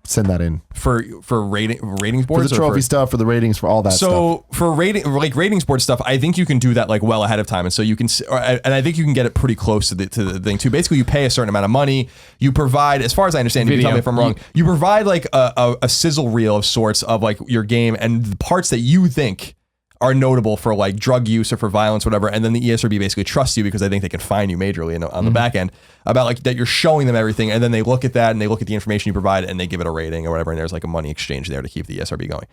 send that in for ratings boards, for the trophy stuff, for the ratings, for all that stuff? So for ratings board stuff, I think you can do that like well ahead of time, and so you can, and I think you can get it pretty close to the thing too. Basically, you pay a certain amount of money. You provide, as far as I understand, you can tell me if I'm wrong. You provide like a sizzle reel of sorts of like your game and the parts that you think are notable for like drug use or for violence, whatever, and then the ESRB basically trusts you because I think they can fine you majorly on the back end about like that you're showing them everything, and then they look at that and they look at the information you provide and they give it a rating or whatever, and there's like a money exchange there to keep the ESRB going.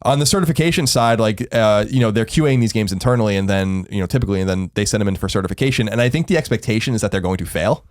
On the certification side, like they're QAing these games internally, and then typically, and then they send them in for certification, and I think the expectation is that they're going to fail.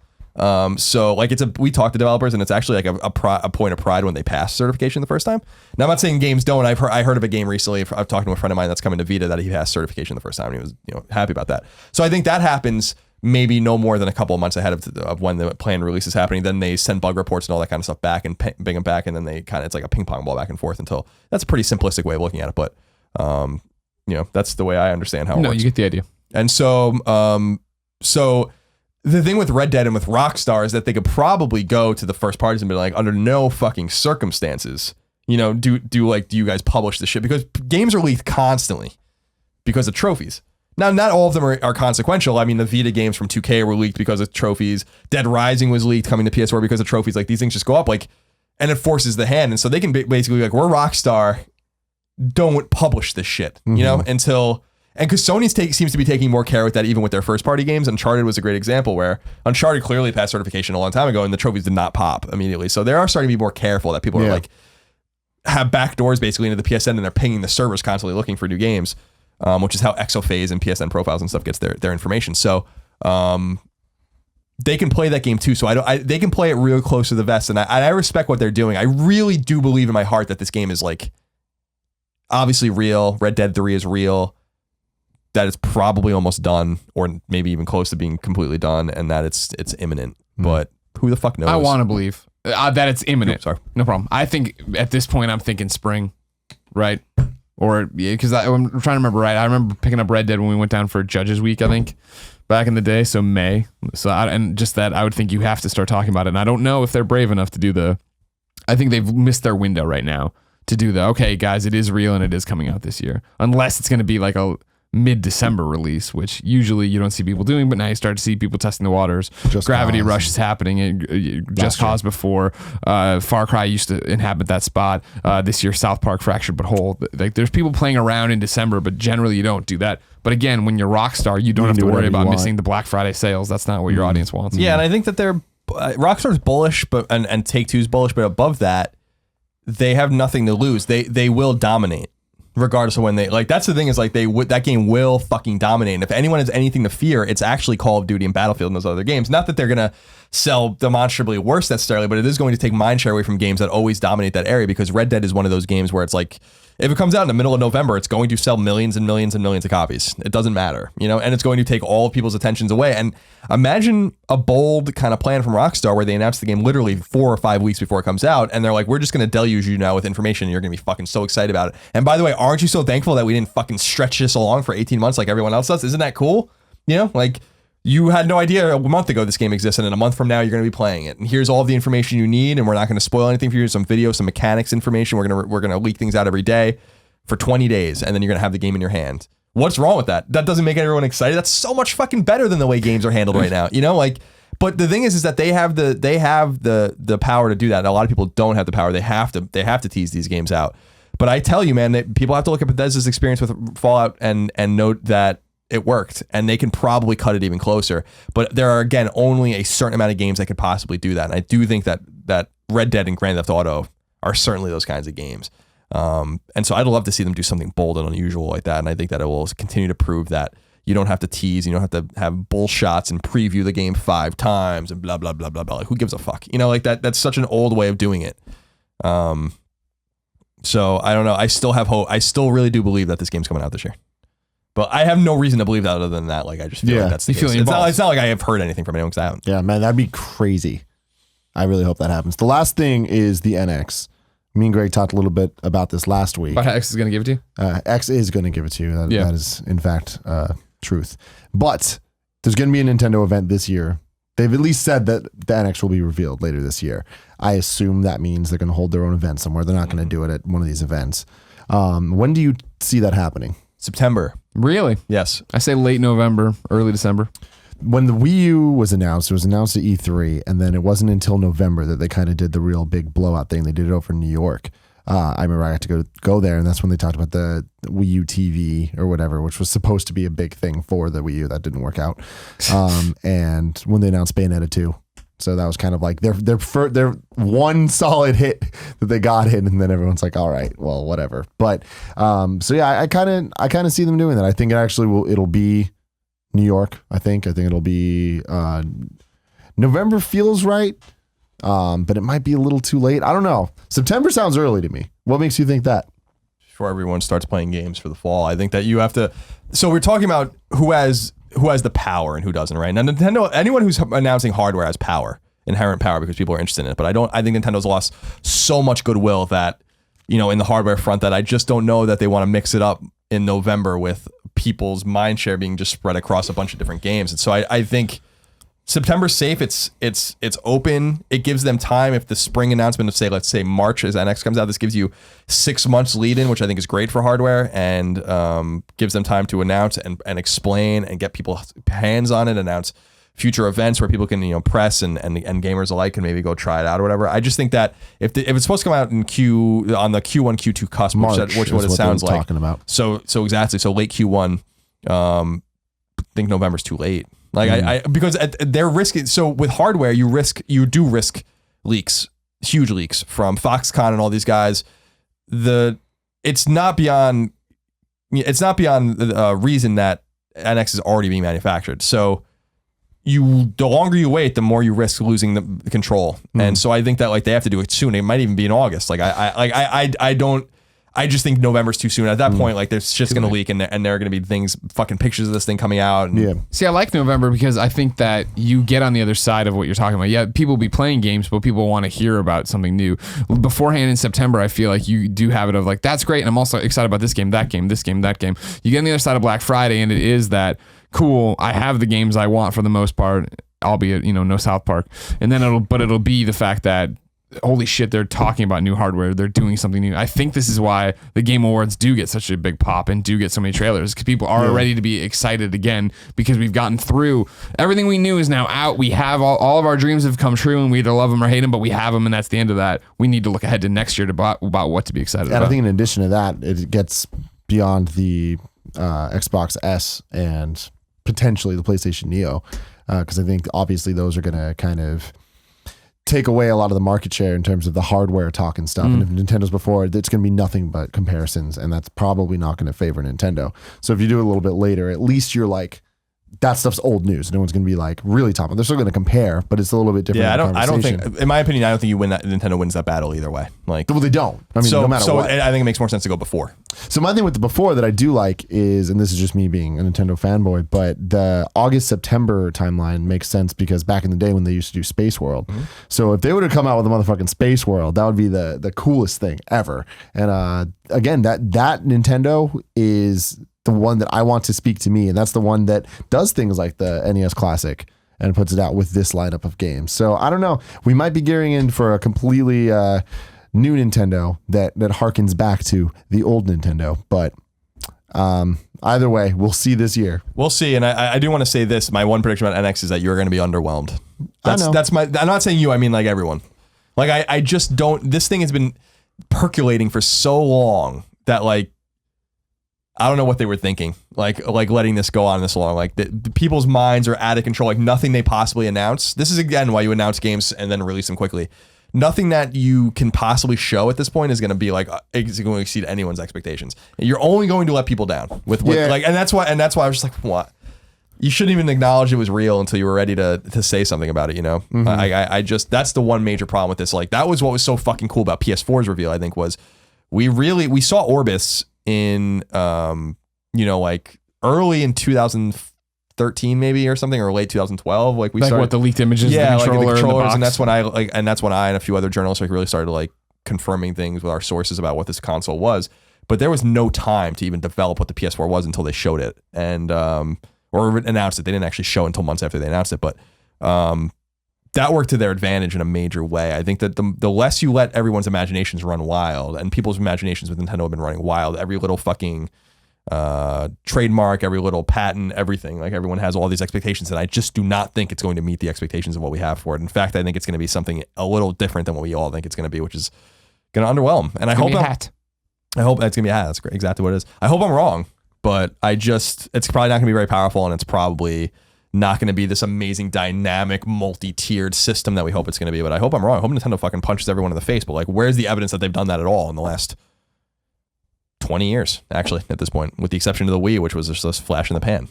So like we talk to developers, and it's actually like a point of pride when they pass certification the first time. Now I'm not saying games don't. I heard of a game recently. I've talked to a friend of mine that's coming to Vita that he passed certification the first time, and he was happy about that. So I think that happens maybe no more than a couple of months ahead of when the planned release is happening. Then they send bug reports and all that kind of stuff back and bring them back, and then they it's like a ping pong ball back and forth until, that's a pretty simplistic way of looking at it, but that's the way I understand how it works. No, you get the idea. And so the thing with Red Dead and with Rockstar is that they could probably go to the first parties and be like, under no fucking circumstances, do you guys publish this shit? Because games are leaked constantly because of trophies. Now, not all of them are consequential. I mean, the Vita games from 2K were leaked because of trophies. Dead Rising was leaked coming to PS4 because of trophies. Like, these things just go up, like, and it forces the hand. And so they can basically be like, we're Rockstar, don't publish this shit, until And because Sony seems to be taking more care with that, even with their first party games. Uncharted was a great example where Uncharted clearly passed certification a long time ago, and the trophies did not pop immediately. So they are starting to be more careful that people are like have back doors basically into the PSN, and they're pinging the servers constantly looking for new games, which is how Exophase and PSN profiles and stuff gets their information. So they can play that game too. So they can play it real close to the vest, and I respect what they're doing. I really do believe in my heart that this game is like obviously real. Red Dead 3 is real. That it's probably almost done, or maybe even close to being completely done, and that it's imminent. But who the fuck knows? I want to believe that it's imminent. Oops, sorry. No problem. I think at this point I'm thinking spring, right? Or because I'm trying to remember. Right, I remember picking up Red Dead when we went down for Judges Week, I think, back in the day. So May. So and just that, I would think you have to start talking about it. And I don't know if they're brave enough to do I think they've missed their window right now to do okay, guys, it is real and it is coming out this year, unless it's going to be like a mid-December release, which usually you don't see people doing, but now you start to see people testing the waters. Gravity Rush is happening. Just Cause before. Far Cry used to inhabit that spot. This year, South Park Fractured But Whole. Like, there's people playing around in December, but generally you don't do that. But again, when you're Rockstar, you don't have to worry about missing the Black Friday sales. That's not what your audience wants. Yeah, and I think that they're Rockstar's bullish, but and Take-Two's bullish, but above that, they have nothing to lose. They will dominate. Regardless of when that's the thing is that game will fucking dominate. And if anyone has anything to fear, it's actually Call of Duty and Battlefield and those other games. Not that they're going to sell demonstrably worse necessarily, but it is going to take mindshare away from games that always dominate that area, because Red Dead is one of those games where it's like, if it comes out in the middle of November, it's going to sell millions and millions and millions of copies. It doesn't matter, and it's going to take all of people's attentions away. And imagine a bold kind of plan from Rockstar where they announce the game literally 4 or 5 weeks before it comes out, and they're like, we're just going to deluge you now with information, and you're going to be fucking so excited about it. And by the way, aren't you so thankful that we didn't fucking stretch this along for 18 months like everyone else does? Isn't that cool? You had no idea a month ago this game existed, and a month from now you're going to be playing it. And here's all the information you need, and we're not going to spoil anything for you. Some video, some mechanics information. We're gonna leak things out every day for 20 days, and then you're going to have the game in your hand. What's wrong with that? That doesn't make everyone excited. That's so much fucking better than the way games are handled right now. But the thing is that they have the power to do that. And a lot of people don't have the power. They have to tease these games out. But I tell you, man, that people have to look at Bethesda's experience with Fallout and note that it worked, and they can probably cut it even closer. But there are, again, only a certain amount of games that could possibly do that. And I do think that Red Dead and Grand Theft Auto are certainly those kinds of games. And so I'd love to see them do something bold and unusual like that. And I think that it will continue to prove that you don't have to tease, you don't have to have bull shots and preview the game 5 times and blah, blah, blah, blah, blah. Like, who gives a fuck? That's such an old way of doing it. So I don't know. I still have hope. I still really do believe that this game's coming out this year. But I have no reason to believe that other than that. Like, I just feel like that's the case. It's not like I have heard anything from anyone because I haven't. Yeah, man, that'd be crazy. I really hope that happens. The last thing is the NX. Me and Greg talked a little bit about this last week. But X is going to give it to you? X is going to give it to you. That is, in fact, truth. But there's going to be a Nintendo event this year. They've at least said that the NX will be revealed later this year. I assume that means they're going to hold their own event somewhere. They're not going to do it at one of these events. When do you see that happening? September. Really? Yes. I say late November, early December. When the Wii U was announced, it was announced at E3, and then it wasn't until November that they kind of did the real big blowout thing. They did it over in New York. I remember I had to go there, and that's when they talked about the Wii U TV or whatever, which was supposed to be a big thing for the Wii U. That didn't work out. And when they announced Bayonetta 2. So that was kind of like their one solid hit that they got in, and then everyone's like, all right, well, whatever. But so yeah, I kind of see them doing that. I think it'll be New York. I think it'll be November feels right, but it might be a little too late. I don't know. September sounds early to me. What makes you think that? Before everyone starts playing games for the fall, I think that you have to. So we're talking about who has the power and who doesn't, right? Now, Nintendo, anyone who's announcing hardware has power, inherent power, because people are interested in it. But I think Nintendo's lost so much goodwill that, in the hardware front, that I just don't know that they want to mix it up in November with people's mind share being just spread across a bunch of different games. And so I think September's safe. It's open. It gives them time. If the spring announcement of let's say March as NX comes out, this gives you 6 months lead in, which I think is great for hardware, and gives them time to announce and explain and get people hands on it, announce future events where people can, press and gamers alike can maybe go try it out or whatever. I just think that if it's supposed to come out on the Q1, Q2 cusp, which is what it sounds like. Talking about. So exactly. So late Q1. I think November's too late. Like because they're risking. So with hardware, you do risk leaks, huge leaks from Foxconn and all these guys. It's not beyond reason that NX is already being manufactured. So the longer you wait, the more you risk losing the control. And so I think that like they have to do it soon. It might even be in August. Like I just think November's too soon. At that point, like there's just going to leak and there are going to be fucking pictures of this thing coming out. And See, I like November because I think that you get on the other side of what you're talking about. Yeah, people will be playing games, but people want to hear about something new. Beforehand in September, I feel like you do have it of like, that's great. And I'm also excited about this game, that game, this game, that game. You get on the other side of Black Friday and it is that, cool, I have the games I want for the most part, albeit, no South Park. And then it'll be the fact that, holy shit, they're talking about new hardware. They're doing something new. I think this is why the Game Awards do get such a big pop and do get so many trailers, because people are ready to be excited again because we've gotten through everything we knew is now out. We have all of our dreams have come true and we either love them or hate them, but we have them and that's the end of that. We need to look ahead to next year about what to be excited about. And I think in addition to that, it gets beyond the Xbox S and potentially the PlayStation Neo, because I think obviously those are going to kind of take away a lot of the market share in terms of the hardware talk and stuff. And if Nintendo's before, it's going to be nothing but comparisons, and that's probably not going to favor Nintendo. So if you do it a little bit later, at least you're like, that stuff's old news. No one's going to be like really top. They're still going to compare, but it's a little bit different. Yeah, I don't think, in my opinion, I don't think Nintendo wins that battle either way. Like, well, they don't. I mean, no matter what. I think it makes more sense to go before. So my thing with the before that I do like is, and this is just me being a Nintendo fanboy, but the August-September timeline makes sense because back in the day when they used to do Space World. So if they would have come out with a motherfucking Space World, that would be the coolest thing ever. And again, that Nintendo is the one that I want to speak to me, and that's the one that does things like the NES Classic and puts it out with this lineup of games. So I don't know. We might be gearing in for a completely new Nintendo that harkens back to the old Nintendo. But either way, we'll see this year. We'll see. And I do want to say this. My one prediction about NX is that you're going to be underwhelmed. I'm not saying you, I mean like everyone. Like I just don't, this thing has been percolating for so long that like, I don't know what they were thinking, like letting this go on this long. Like the people's minds are out of control. Like nothing they possibly announce. This is again why you announce games and then release them quickly. Nothing that you can possibly show at this point is going to be like is going to exceed anyone's expectations. You're only going to let people down with like, and that's why I was just like, what? You shouldn't even acknowledge it was real until you were ready to say something about it. I just, that's the one major problem with this. Like that was what was so fucking cool about PS4's reveal. I think was we saw Orbis in like early in 2013 maybe or something, or late 2012, like we started what the leaked images, the controllers, and that's when I and a few other journalists really started like confirming things with our sources about what this console was. But there was no time to even develop what the PS4 was until they showed it and or announced it. They didn't actually show it until months after they announced it, but that worked to their advantage in a major way. I think that the less you let everyone's imaginations run wild, and people's imaginations with Nintendo have been running wild, every little fucking trademark, every little patent, everything, like everyone has all these expectations, and I just do not think it's going to meet the expectations of what we have for it. In fact, I think it's going to be something a little different than what we all think it's going to be, which is going to underwhelm. And I hope it's going to be a hat. That's great. Exactly what it is. I hope I'm wrong, but it's probably not going to be very powerful, and it's probably not going to be this amazing dynamic multi-tiered system that we hope it's going to be. But I hope I'm wrong. I hope Nintendo fucking punches everyone in the face. But like, where's the evidence that they've done that at all in the last 20 years, actually, at this point, with the exception of the Wii, which was just this flash in the pan,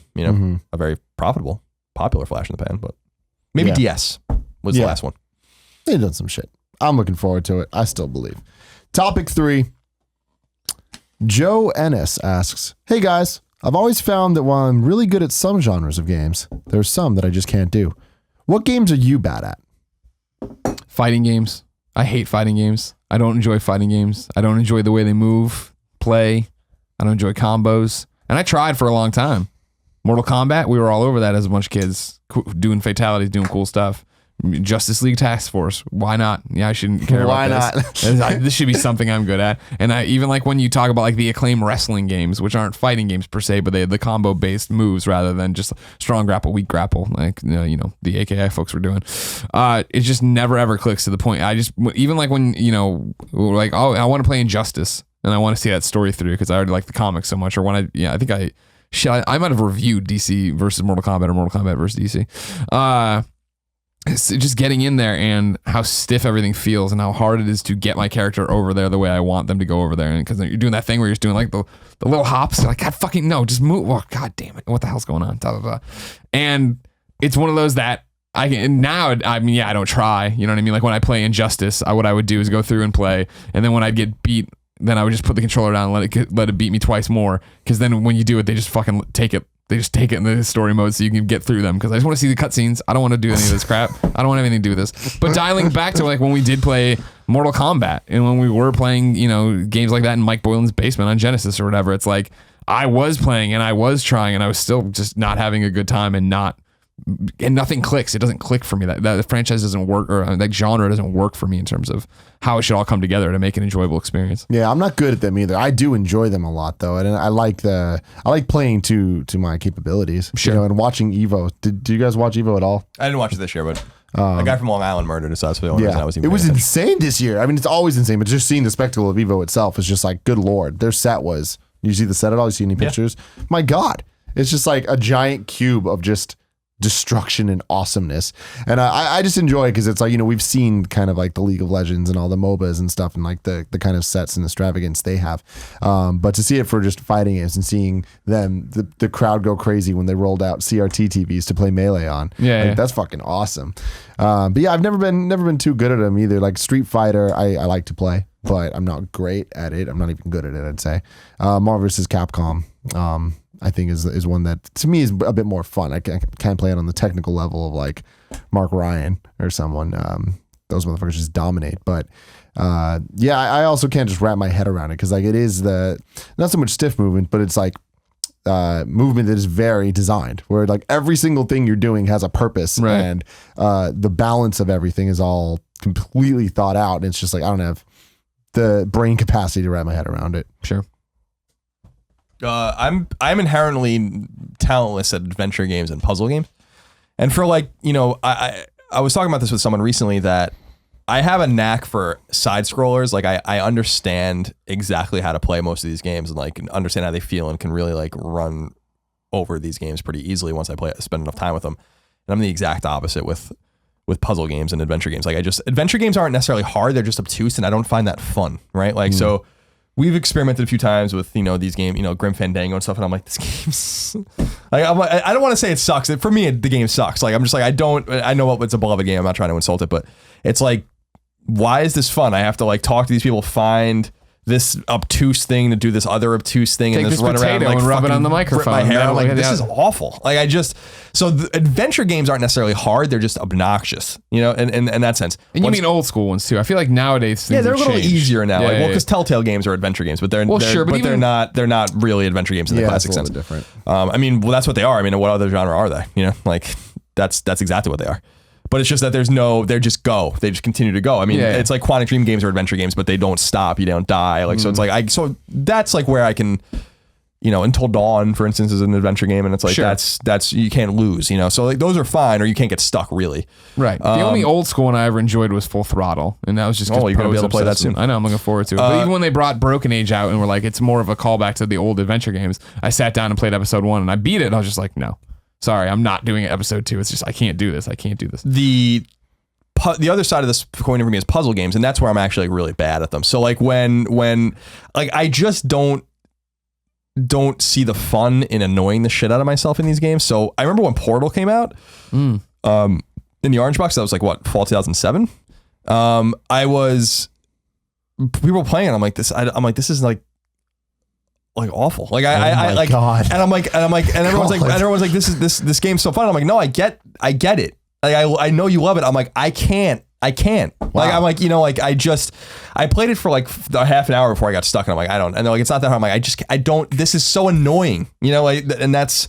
a very popular flash in the pan, but maybe DS was the last one. They've done some shit. I'm looking forward to it. I still believe. Topic 3. Joe Ennis asks, hey guys, I've always found that while I'm really good at some genres of games, there's some that I just can't do. What games are you bad at? Fighting games. I hate fighting games. I don't enjoy fighting games. I don't enjoy the way they move, play. I don't enjoy combos. And I tried for a long time. Mortal Kombat, we were all over that as a bunch of kids, doing fatalities, doing cool stuff. Justice League Task Force. Why not? Yeah, I shouldn't care about this. Why not? This should be something I'm good at. And I even like when you talk about like the Acclaim wrestling games, which aren't fighting games per se, but they have the combo based moves rather than just strong grapple, weak grapple, like the AKI folks were doing. It just never ever clicks to the point. I just even like when like, oh, I want to play Injustice and I want to see that story through because I already like the comics so much. Or when I think I shit, I might have reviewed DC versus Mortal Kombat or Mortal Kombat versus DC. It's just getting in there and how stiff everything feels and how hard it is to get my character over there the way I want them to go over there. And because you're doing that thing where you're just doing like the little hops, like, God fucking no, just move. Oh, God damn it. What the hell's going on? Da, da, da. And it's one of those that I can now. I mean, yeah, I don't try. You know what I mean? Like when I play Injustice, what I would do is go through and play. And then when I'd get beat, then I would just put the controller down and let it beat me twice more. Because then when you do it, they just fucking take it. They just take it in the story mode so you can get through them. Because I just want to see the cutscenes. I don't want to do any of this crap. I don't want anything to do with this. But dialing back to like when we did play Mortal Kombat and when we were playing, games like that in Mike Boylan's basement on Genesis or whatever, it's like I was playing and I was trying and I was still just not having a good time and nothing clicks. It doesn't click for me. That franchise doesn't work, or that genre doesn't work for me in terms of how it should all come together to make an enjoyable experience. Yeah, I'm not good at them either. I do enjoy them a lot though, and I like playing to my capabilities. Sure. And watching Evo. Did you guys watch Evo at all? I didn't watch it this year, but a guy from Long Island murdered us. So that's the only reason I was even. It was insane this year. I mean, it's always insane, but just seeing the spectacle of Evo itself is just like, good Lord. Their set was. You see the set at all? You see any pictures? Yeah. My God, it's just like a giant cube of just destruction and awesomeness. And I just enjoy it because it's like, we've seen kind of like the League of Legends and all the MOBAs and stuff and like the kind of sets and extravagance they have. But to see it for just fighting games and seeing them, the crowd go crazy when they rolled out CRT TVs to play Melee on. Yeah. That's fucking awesome. But yeah, I've never been too good at them either. Like Street Fighter, I like to play, but I'm not great at it. I'm not even good at it, I'd say. Marvel vs. Capcom, I think is one that to me is a bit more fun. I can't play it on the technical level of like Mark Ryan or someone. Those motherfuckers just dominate. But yeah, I also can't just wrap my head around it because like it is not so much stiff movement, but it's like movement that is very designed, where like every single thing you're doing has a purpose, right. And the balance of everything is all completely thought out. And it's just like I don't have the brain capacity to wrap my head around it. Sure. I'm inherently talentless at adventure games and puzzle games, and for like I was talking about this with someone recently that I have a knack for side scrollers. Like I understand exactly how to play most of these games and like understand how they feel and can really like run over these games pretty easily once I spend enough time with them. And I'm the exact opposite with puzzle games and adventure games. Like adventure games aren't necessarily hard; they're just obtuse, and I don't find that fun. Right? Like so. We've experimented a few times with, these games, Grim Fandango and stuff. And I'm like, this game's like, I don't want to say it sucks. For me, the game sucks. Like, I'm just like, I know it's a beloved game. I'm not trying to insult it, but it's like, why is this fun? I have to like talk to these people, find this obtuse thing to do this other obtuse thing. Take and just this run around potato like and rub it on the microphone. My hair. Yeah, I'm like, this yeah. is awful. Like so the adventure games aren't necessarily hard. They're just obnoxious, in that sense. And you mean old school ones too. I feel like nowadays things they're a little easier now. Yeah, because Telltale games are adventure games, but they're not really adventure games in the classic sense. Different. I mean, well, that's what they are. I mean, what other genre are they? Like that's exactly what they are. But it's just that they just go. They just continue to go. I mean, it's like Quantic Dream games are adventure games, but they don't stop. You don't die. Like so, it's like so that's like where I can, Until Dawn, for instance, is an adventure game, and it's like that's you can't lose. So like those are fine, or you can't get stuck really. Right. The only old school one I ever enjoyed was Full Throttle, and that was just you're gonna be able to play that soon. I know. I'm looking forward to it. But even when they brought Broken Age out and were like, it's more of a callback to the old adventure games, I sat down and played episode 1, and I beat it. And I was just like, no. Sorry, I'm not doing episode 2. It's just I can't do this. The other side of this coin for me is puzzle games, and that's where I'm actually like really bad at them. So like when like I just don't see the fun in annoying the shit out of myself in these games. So I remember when Portal came out, in the orange box, that was like what, fall 2007. People were playing, and I'm like this is like awful. Like I like God. And I'm like and everyone's like this game's so fun. I'm like, no, I get it. Like I know you love it. I'm like, I can't. Wow. Like I'm like, I played it for like a half an hour before I got stuck, and I'm like, I don't. And they're like, it's not that hard. I'm like, I don't. This is so annoying. And that's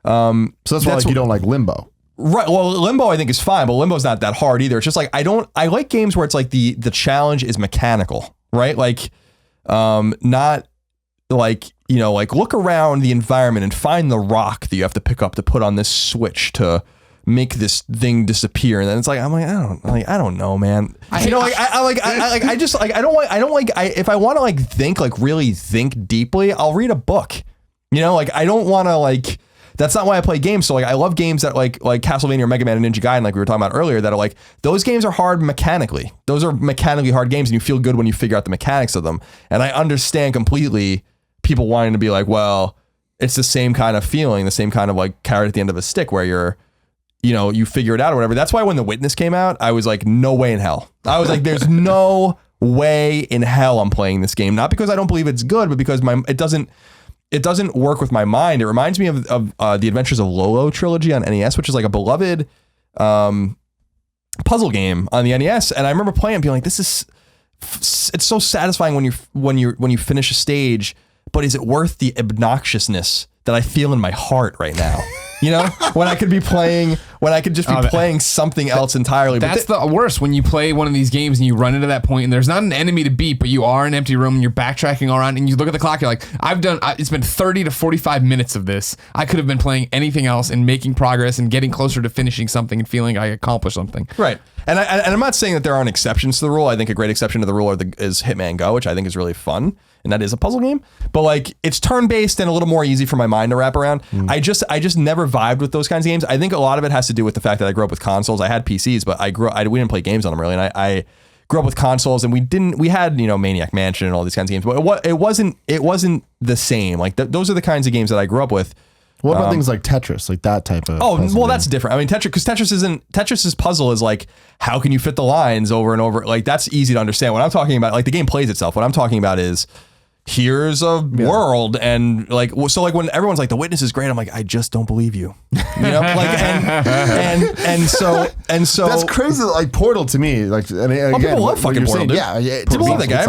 so that's why you don't like Limbo. Right. Well, Limbo I think is fine, but Limbo's not that hard either. It's just like I like games where it's like the challenge is mechanical, right? Like not like, like look around the environment and find the rock that you have to pick up to put on this switch to make this thing disappear. And then it's like, I don't know, man. If I want to like think, like really think deeply, I'll read a book. You know, like I don't want to like. That's not why I play games. So like I love games that like Castlevania or Mega Man and Ninja Gaiden, like we were talking about earlier, that are like those games are hard mechanically. Those are mechanically hard games, and you feel good when you figure out the mechanics of them. And I understand completely people wanting to be like, well, it's the same kind of feeling, the same kind of like carrot at the end of a stick where you're, you know, you figure it out or whatever. That's why when The Witness came out, I was like, no way in hell. I was like, there's no way in hell I'm playing this game. Not because I don't believe it's good, but because it doesn't work with my mind. It reminds me of the Adventures of Lolo trilogy on NES, which is like a beloved puzzle game on the NES. And I remember playing and being like, it's so satisfying when you finish a stage, but is it worth the obnoxiousness that I feel in my heart right now? You know, when I could just be playing something else entirely. That's the worst, when you play one of these games and you run into that point and there's not an enemy to beat, but you are in an empty room and you're backtracking all around and you look at the clock, you're like, it's been 30 to 45 minutes of this. I could have been playing anything else and making progress and getting closer to finishing something and feeling I accomplished something. Right. And I'm not saying that there aren't exceptions to the rule. I think a great exception to the rule is Hitman Go, which I think is really fun. And that is a puzzle game, but like it's turn-based and a little more easy for my mind to wrap around. I just never vibed with those kinds of games. I think a lot of it has to do with the fact that I grew up with consoles. I had PCs, but we didn't play games on them really. And I grew up with consoles, and we had, you know, Maniac Mansion and all these kinds of games, but it wasn't the same. Like those are the kinds of games that I grew up with. What about things like Tetris, like that type of? Oh, well, that's different. I mean, Tetris's puzzle is like, how can you fit the lines over and over? Like that's easy to understand. What I'm talking about, like the game plays itself. What I'm talking about is, here's a world, and like, so like when everyone's like The Witness is great, I'm like, I just don't believe you, you know, like and so that's crazy. Like Portal to me, like, and again, people love fucking Portal, dude. Yeah, people love that guy.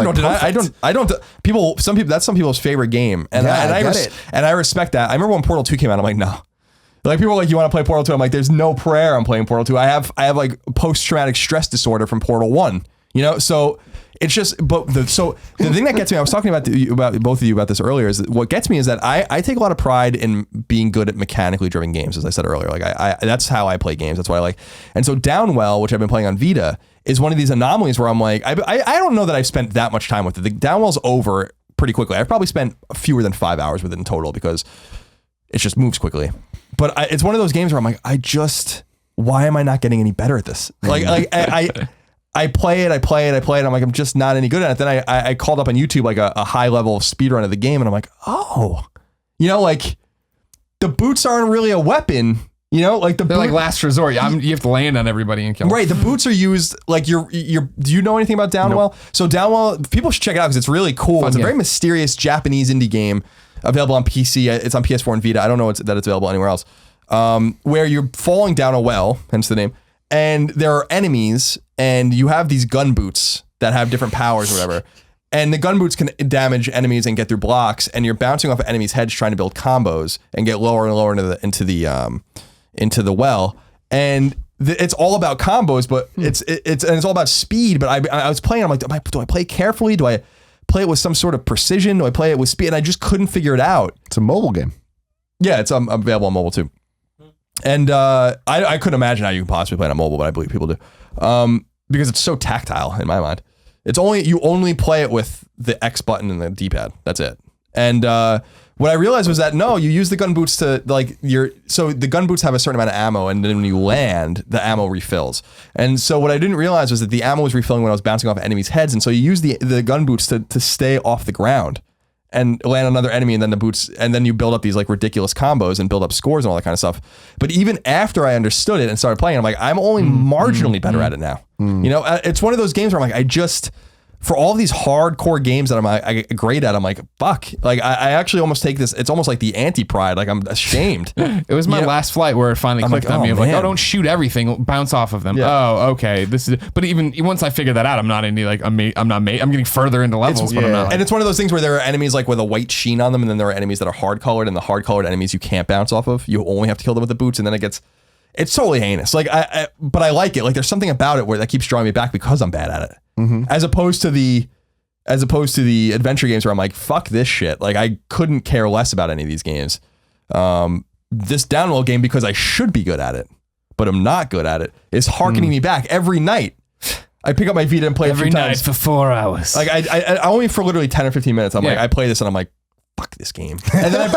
I don't. Some people that's some people's favorite game, and I respect that. I remember when Portal 2 came out, I'm like, no. Like people are like, you want to play Portal 2? I'm like, there's no prayer I'm playing Portal 2. I have like post-traumatic stress disorder from Portal 1, you know, so. It's just, the thing that gets me, I was talking about both of you about this earlier, is that what gets me is that I take a lot of pride in being good at mechanically driven games, as I said earlier. Like that's how I play games. That's what I like. And so Downwell, which I've been playing on Vita, is one of these anomalies where I'm like, I don't know that I've spent that much time with it. The Downwell's over pretty quickly. I've probably spent fewer than 5 hours with it in total because it just moves quickly. But it's one of those games where I'm like, why am I not getting any better at this? I play it. I'm like, I'm just not any good at it. Then I called up on YouTube like a high level speed run of the game, and I'm like, oh, you know, like the boots aren't really a weapon, you know, like they're like last resort. You have to land on everybody and kill them. Right. The boots are used like do you know anything about Downwell? Nope. So Downwell, people should check it out because it's really cool. It's a very mysterious Japanese indie game available on PC. It's on PS4 and Vita. I don't know that it's available anywhere else. Where you're falling down a well, hence the name. And there are enemies, and you have these gun boots that have different powers or whatever. And the gun boots can damage enemies and get through blocks, and you're bouncing off of enemies' heads trying to build combos and get lower and lower into the well. And it's all about combos, but it's all about speed. But I was playing, I'm like, do I play carefully? Do I play it with some sort of precision? Do I play it with speed? And I just couldn't figure it out. It's a mobile game. Yeah, it's available on mobile too. And I couldn't imagine how you can possibly play it on mobile, but I believe people do, because it's so tactile in my mind. You only play it with the X button and the D-pad. That's it. And what I realized was that no, you use the gun boots to so the gun boots have a certain amount of ammo, and then when you land, the ammo refills. And so what I didn't realize was that the ammo was refilling when I was bouncing off enemies' heads, and so you use the gun boots to stay off the ground and land another enemy, and then the boots, and then you build up these like ridiculous combos and build up scores and all that kind of stuff. But even after I understood it and started playing, I'm like, I'm only marginally better at it now. You know, it's one of those games where I'm like, for all these hardcore games that I'm great at, I'm like, fuck. Like I actually almost take this. It's almost like the anti-pride. Like I'm ashamed. It was my last flight where it finally clicked on me. Of like, don't shoot everything. Bounce off of them. Yeah. Oh, okay. But even once I figured that out, I'm not any like I'm getting further into levels. But I'm not. And it's one of those things where there are enemies like with a white sheen on them, and then there are enemies that are hard colored, and the hard colored enemies you can't bounce off of. You only have to kill them with the boots, and then it's totally heinous. Like but I like it. Like there's something about it where that keeps drawing me back because I'm bad at it. As opposed to the adventure games where I'm like, fuck this shit. Like I couldn't care less about any of these games. This Downwell game, because I should be good at it, but I'm not good at it, is harkening me back every night. I pick up my Vita and play every a few night times. for 4 hours. Like I only for literally 10 or 15 minutes. I'm like, I play this and I'm like, fuck this game. And then I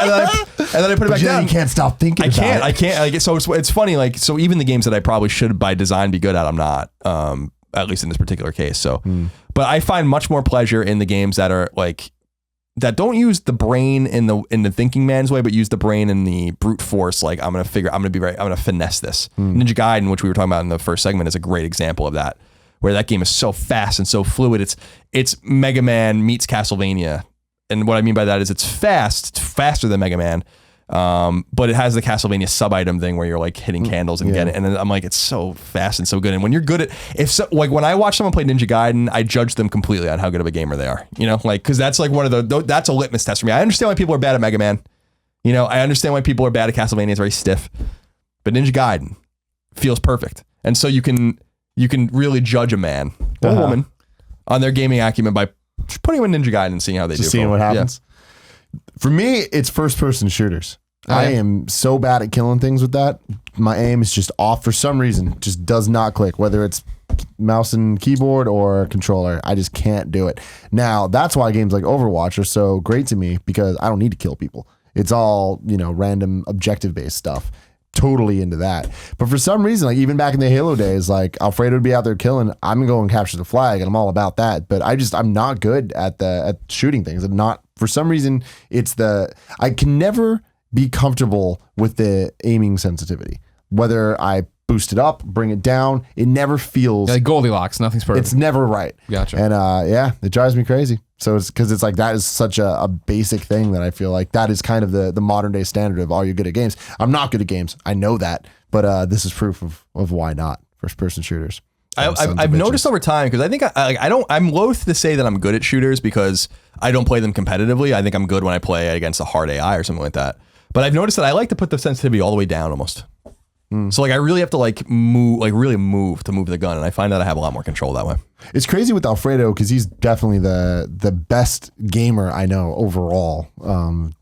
put it back down. You can't stop thinking about it. I can't. Like, so it's funny. Like, so even the games that I probably should by design be good at, I'm not. At least in this particular case. So, but I find much more pleasure in the games that are like that don't use the brain in the thinking man's way, but use the brain in the brute force. Like, I'm gonna finesse this. Ninja Gaiden, which we were talking about in the first segment, is a great example of that, where that game is so fast and so fluid. It's Mega Man meets Castlevania. And what I mean by that is it's faster than Mega Man. But it has the Castlevania sub-item thing where you're like hitting candles and getting, and then I'm like, it's so fast and so good. And when you're good at, like when I watch someone play Ninja Gaiden, I judge them completely on how good of a gamer they are, you know, like, cause that's like that's a litmus test for me. I understand why people are bad at Mega Man. You know, I understand why people are bad at Castlevania. It's very stiff, but Ninja Gaiden feels perfect. And so you can really judge a man or woman on their gaming acumen by putting them in Ninja Gaiden and seeing how they do. Seeing what happens. Yeah. For me, it's first-person shooters. I am so bad at killing things with that. My aim is just off for some reason. Just does not click, whether it's mouse and keyboard or controller. I just can't do it. Now, that's why games like Overwatch are so great to me, because I don't need to kill people. It's all, you know, random objective-based stuff. Totally into that. But for some reason, like even back in the Halo days, like Alfredo would be out there killing, I'm gonna go and capture the flag, and I'm all about that. But I'm not good at shooting things. I'm not, for some reason, I can never be comfortable with the aiming sensitivity. Whether I boost it up, bring it down, it never feels like Goldilocks. Nothing's perfect. It's never right. Gotcha. And it drives me crazy. So it's because it's like that is such a basic thing that I feel like that is kind of the modern day standard of, are you good at games? I'm not good at games. I know that, but this is proof of why not first person shooters. I've noticed over time, because I think I'm loath to say that I'm good at shooters because I don't play them competitively. I think I'm good when I play against a hard AI or something like that. But I've noticed that I like to put the sensitivity all the way down almost. So like I really have to move the gun, and I find that I have a lot more control that way. It's crazy with Alfredo because he's definitely the best gamer I know overall,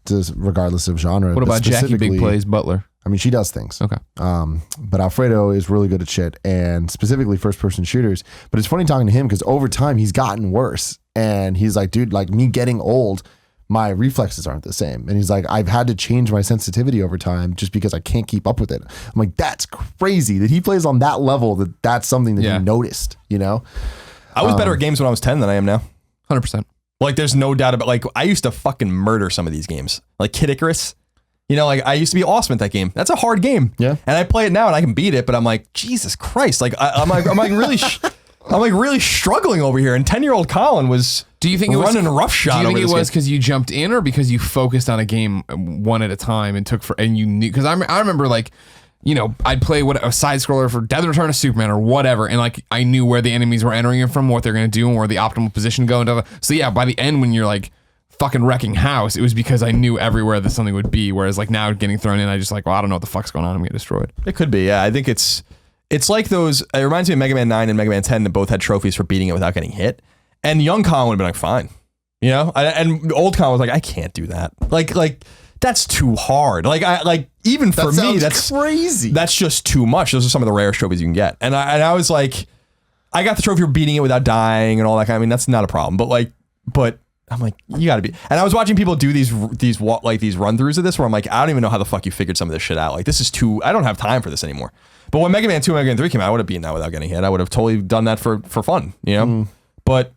just regardless of genre. What about Jackie Big Plays Butler? I mean, she does things. Okay. But Alfredo is really good at shit, and specifically first-person shooters. But it's funny talking to him because over time he's gotten worse, and he's like, dude, like me getting old, my reflexes aren't the same. And he's like, I've had to change my sensitivity over time just because I can't keep up with it. I'm like, that's crazy that he plays on that level, that's something that he noticed, you know? I was better at games when I was 10 than I am now. 100%. Like, there's no doubt about, like, I used to fucking murder some of these games. Like Kid Icarus. You know, like I used to be awesome at that game. That's a hard game. Yeah. And I play it now and I can beat it, but I'm like, Jesus Christ. Like, I'm really struggling over here. And 10-year-old Colin was running roughshod. Do you think it was game. because you jumped in, or because you focused on a game one at a time and you knew? Because I remember, like, you know, I'd play a side scroller for Death Return of Superman or whatever, and like I knew where the enemies were entering it from, what they're going to do, and where the optimal position go. And so yeah, by the end, when you're like fucking wrecking house, it was because I knew everywhere that something would be. Whereas like now getting thrown in, I just like, well, I don't know what the fuck's going on. I'm gonna get destroyed. It could be, yeah. I think it's like those. It reminds me of Mega Man 9 and Mega Man 10 that both had trophies for beating it without getting hit. And young Colin would have been like, fine, you know. And old Colin was like, I can't do that. Like that's too hard. Even for me, that's crazy. That's just too much. Those are some of the rarest trophies you can get. And I was like, I got the trophy for beating it without dying and all that kind of. I mean, that's not a problem. But I'm like, you gotta be. And I was watching people do these run throughs of this where I'm like, I don't even know how the fuck you figured some of this shit out. Like, this is too, I don't have time for this anymore. But when Mega Man 2 and Mega Man 3 came out, I would have beaten that without getting hit. I would have totally done that for fun, you know? But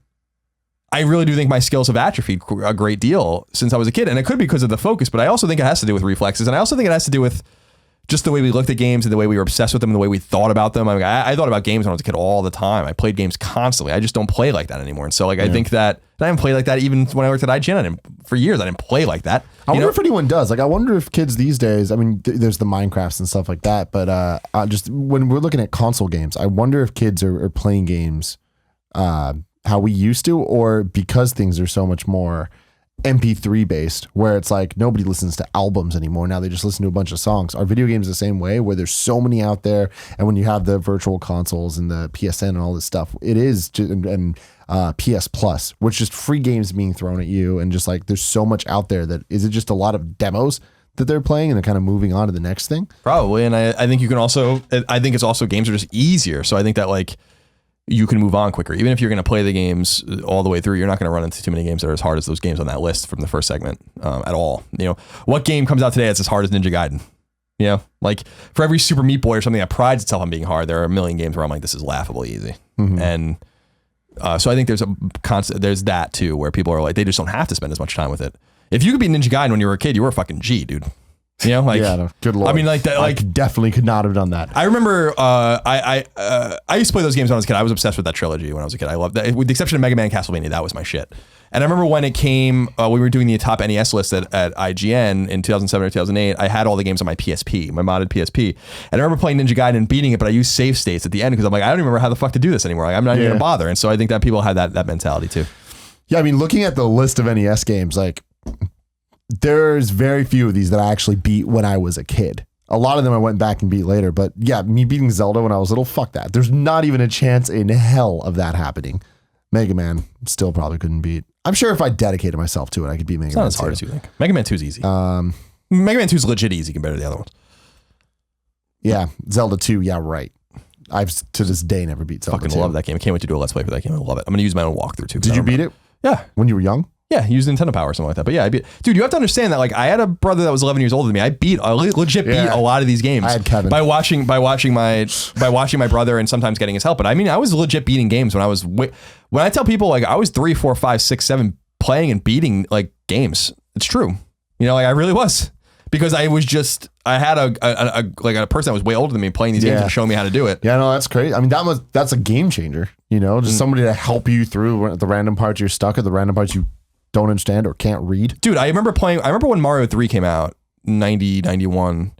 I really do think my skills have atrophied a great deal since I was a kid. And it could be because of the focus, but I also think it has to do with reflexes. And I also think it has to do with just the way we looked at games and the way we were obsessed with them and the way we thought about them. I mean, I thought about games when I was a kid all the time. I played games constantly. I just don't play like that anymore. And so like, I think that I haven't played like that even when I worked at IGN. For years, I didn't play like that. I wonder if anyone does. Like, I wonder if kids these days, I mean, there's the Minecrafts and stuff like that, but just when we're looking at console games, I wonder if kids are playing games how we used to, or because things are so much more MP3 based, where it's like nobody listens to albums anymore. Now they just listen to a bunch of songs. Are video games the same way, where there's so many out there, and when you have the virtual consoles and the PSN and all this stuff, it is just, and PS Plus, which is free games being thrown at you, and just like there's so much out there that is it just a lot of demos that they're playing and they're kind of moving on to the next thing? Probably. And I think you can also, I think it's also games are just easier. So I think that like you can move on quicker. Even if you're going to play the games all the way through, you're not going to run into too many games that are as hard as those games on that list from the first segment at all. You know, what game comes out today that's as hard as Ninja Gaiden? You know, like for every Super Meat Boy or something that prides itself on being hard, there are a million games where I'm like, this is laughably easy. And so I think there's that too, where people are like, they just don't have to spend as much time with it. If you could be Ninja Gaiden when you were a kid, you were a fucking G, dude. You know, like, yeah, no, good lord. I mean, like that, like I definitely could not have done that. I remember, I used to play those games when I was a kid. I was obsessed with that trilogy when I was a kid. I loved that, with the exception of Mega Man and Castlevania. That was my shit. And I remember when it came, we were doing the top NES list at IGN in 2007 or 2008. I had all the games on my PSP, my modded PSP. And I remember playing Ninja Gaiden and beating it, but I used save states at the end because I'm like, I don't even remember how the fuck to do this anymore. Like, I'm not even gonna bother. And so I think that people had that mentality too. Yeah, I mean, looking at the list of NES games, like, there's very few of these that I actually beat when I was a kid. A lot of them I went back and beat later, but yeah, me beating Zelda when I was little, fuck that. There's not even a chance in hell of that happening. Mega Man still probably couldn't beat. I'm sure if I dedicated myself to it, I could beat Mega Man. It's not as hard as you think. Mega Man 2 is easy. Mega Man 2 is legit easy compared to the other ones. Yeah, Zelda 2, yeah, right. I've to this day never beat Zelda 2. Fucking love that game. I can't wait to do a Let's Play for that game. I love it. I'm going to use my own walkthrough too. Did you beat it? Yeah. When you were young? Yeah, he used Nintendo Power or something like that. But yeah, dude, you have to understand that, like, I had a brother that was 11 years older than me. I legit beat a lot of these games. I had Kevin. by watching my brother and sometimes getting his help. But I mean, I was legit beating games when I tell people, like, I was 3, 4, 5, 6, 7 playing and beating like games. It's true. You know, like I really was, because I had a person that was way older than me playing these games and showing me how to do it. Yeah, no, that's crazy. I mean, that's a game changer, you know, just somebody to help you through the random parts you're stuck at, the random parts you don't understand or can't read. Dude, I remember when Mario 3 came out, 90, 91,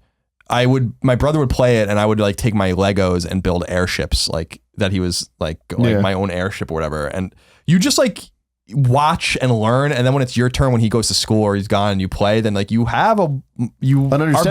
my brother would play it and I would like take my Legos and build airships like that. He was like my own airship or whatever. And you just like watch and learn. And then when it's your turn, when he goes to school or he's gone and you play, then like you are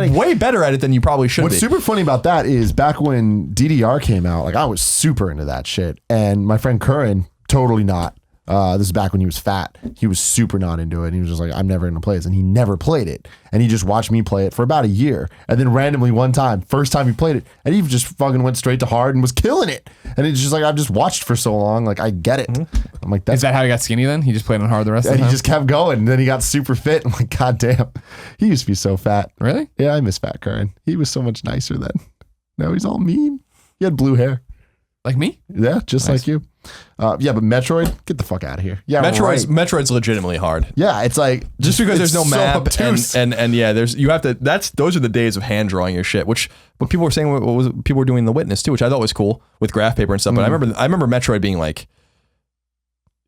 way better at it than you probably should be. What's super funny about that is back when DDR came out, like I was super into that shit. And my friend Curran, totally not. This is back when he was fat. He was super not into it. And he was just like, I'm never going to play this. And he never played it. And he just watched me play it for about a year. And then randomly one time, first time he played it, and he just fucking went straight to hard and was killing it. And it's just like, I've just watched for so long. Like, I get it. I'm like, Is that how he got skinny then? He just played on hard the rest of the time? And he just kept going. And then he got super fit. I'm like, God damn. He used to be so fat. Really? Yeah, I miss Fat Curran. He was so much nicer then. Now he's all mean. He had blue hair. Like me? Yeah, just like you. Yeah, but Metroid, get the fuck out of here. Yeah, Metroid's legitimately hard. Yeah, it's like just because there's no so map obtuse. and yeah, those are the days of hand drawing your shit, which what people were saying people were doing in The Witness too, which I thought was cool with graph paper and stuff. But I remember Metroid being like,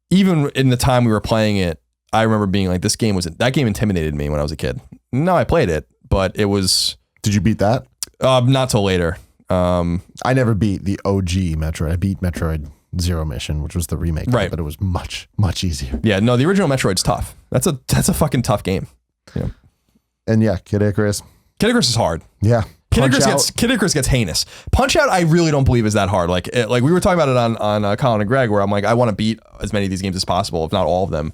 even in the time we were playing it, I remember being like, that game intimidated me when I was a kid. No, I played it, but it was. Did you beat that? Not till later. I never beat the OG Metroid. I beat Metroid Zero Mission, which was the remake, right? But it was much, much easier. Yeah, no, the original Metroid's tough. That's a fucking tough game. Yeah. And yeah, Kid Icarus. Kid Icarus is hard. Yeah. Kid Icarus gets heinous. Punch Out, I really don't believe is that hard. Like we were talking about it on Colin and Greg, where I'm like, I want to beat as many of these games as possible, if not all of them,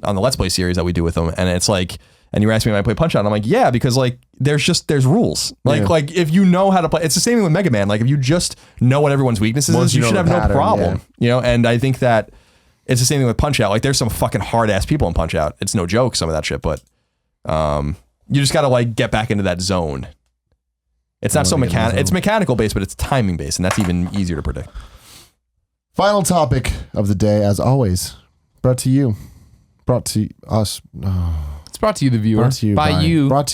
on the Let's Play series that we do with them. And it's like, and you were asking me if I play Punch Out, and I'm like, yeah, because like there's rules. Like if you know how to play, it's the same thing with Mega Man. Like if you just know what everyone's weaknesses is, you should have no problem. You know, and I think that it's the same thing with Punch Out. Like there's some fucking hard ass people in Punch Out. It's no joke, some of that shit, but you just gotta like get back into that zone. It's not so mechanical. It's mechanical based, but it's timing based, and that's even easier to predict. Final topic of the day, as always, brought to us. It's brought to you, the viewer. Brought to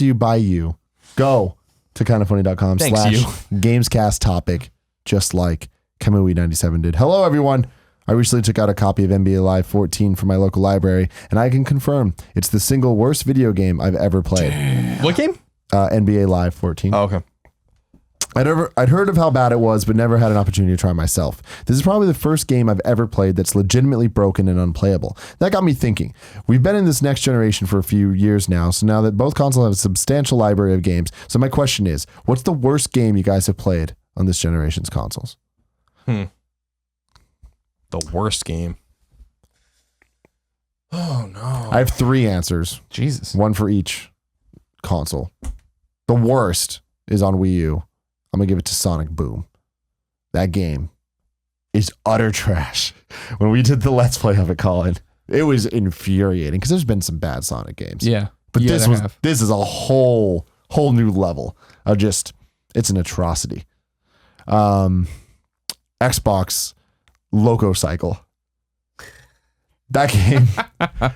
you by you. Go to kindafunny.com/Gamescast topic, just like Kamui97 did. Hello, everyone. I recently took out a copy of NBA Live 14 from my local library, and I can confirm it's the single worst video game I've ever played. What game? NBA Live 14. Oh, okay. I'd heard of how bad it was, but never had an opportunity to try myself. This is probably the first game I've ever played that's legitimately broken and unplayable. That got me thinking. We've been in this next generation for a few years now, so now that both consoles have a substantial library of games. So my question is, what's the worst game you guys have played on this generation's consoles? The worst game. Oh, no. I have 3 answers. Jesus. One for each console. The worst is on Wii U. I'm going to give it to Sonic Boom. That game is utter trash. When we did the Let's Play of it, Colin, it was infuriating because there's been some bad Sonic games. Yeah. But Yeah, this is a whole new level of just, it's an atrocity. Xbox Loco Cycle. That game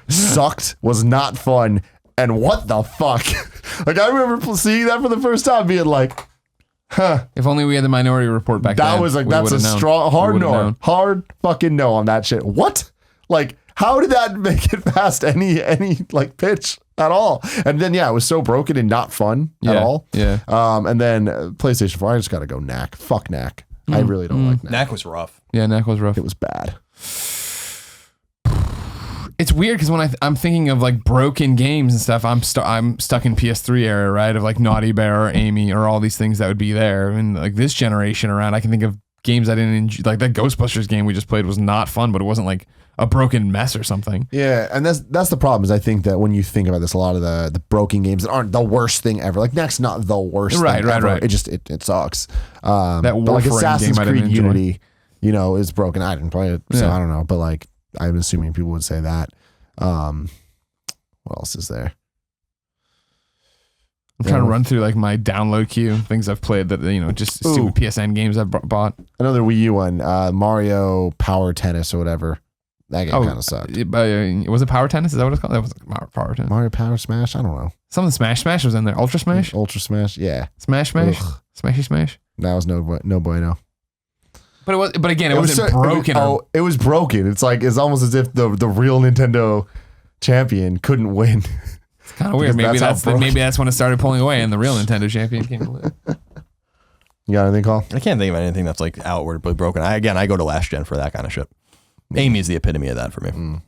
sucked, was not fun, and what the fuck? Like, I remember seeing that for the first time, being like, huh. If only we had the Minority Report back then. That was like, that's a strong, hard no. Hard fucking no on that shit. What? Like, how did that make it past any like pitch at all? And then, yeah, it was so broken and not fun at all. Yeah. And then PlayStation 4, I just got to go Knack. Fuck Knack. I really don't like Knack. Knack was rough. Yeah, Knack was rough. It was bad. It's weird because when I'm thinking of like broken games and stuff, I'm stuck in PS3 era, right? Of like Naughty Bear or Amy or all these things that would be there. And like this generation around, I can think of games I didn't enjoy. Like that Ghostbusters game we just played was not fun, but it wasn't like a broken mess or something. Yeah, and that's the problem is I think that when you think about this, a lot of the broken games that aren't the worst thing ever. Like Knack's not the worst thing ever. Right. It just it sucks. That but like Warframe Assassin's game I didn't Creed enjoy. Unity, is broken. I didn't play it, so I don't know. But like I'm assuming people would say that. What else is there? I'm trying to run through like my download queue, things I've played that, just stupid PSN games I've bought. Another Wii U one, Mario Power Tennis or whatever. That game kind of sucked. Was it Power Tennis? Is that what it's called? That was Power Tennis. Mario Power Smash? I don't know. Some of the Smash was in there. Ultra Smash? Ultra Smash, yeah. Smash? Ugh. Smashy Smash? That was no bueno. But again, it wasn't broken. It was broken. It's almost as if the real Nintendo champion couldn't win. It's kind of weird. Maybe that's when it started pulling away and the real Nintendo champion came to live. You got anything, Colin? I can't think of anything that's like outwardly broken. I go to last gen for that kind of shit. Amy is the epitome of that for me.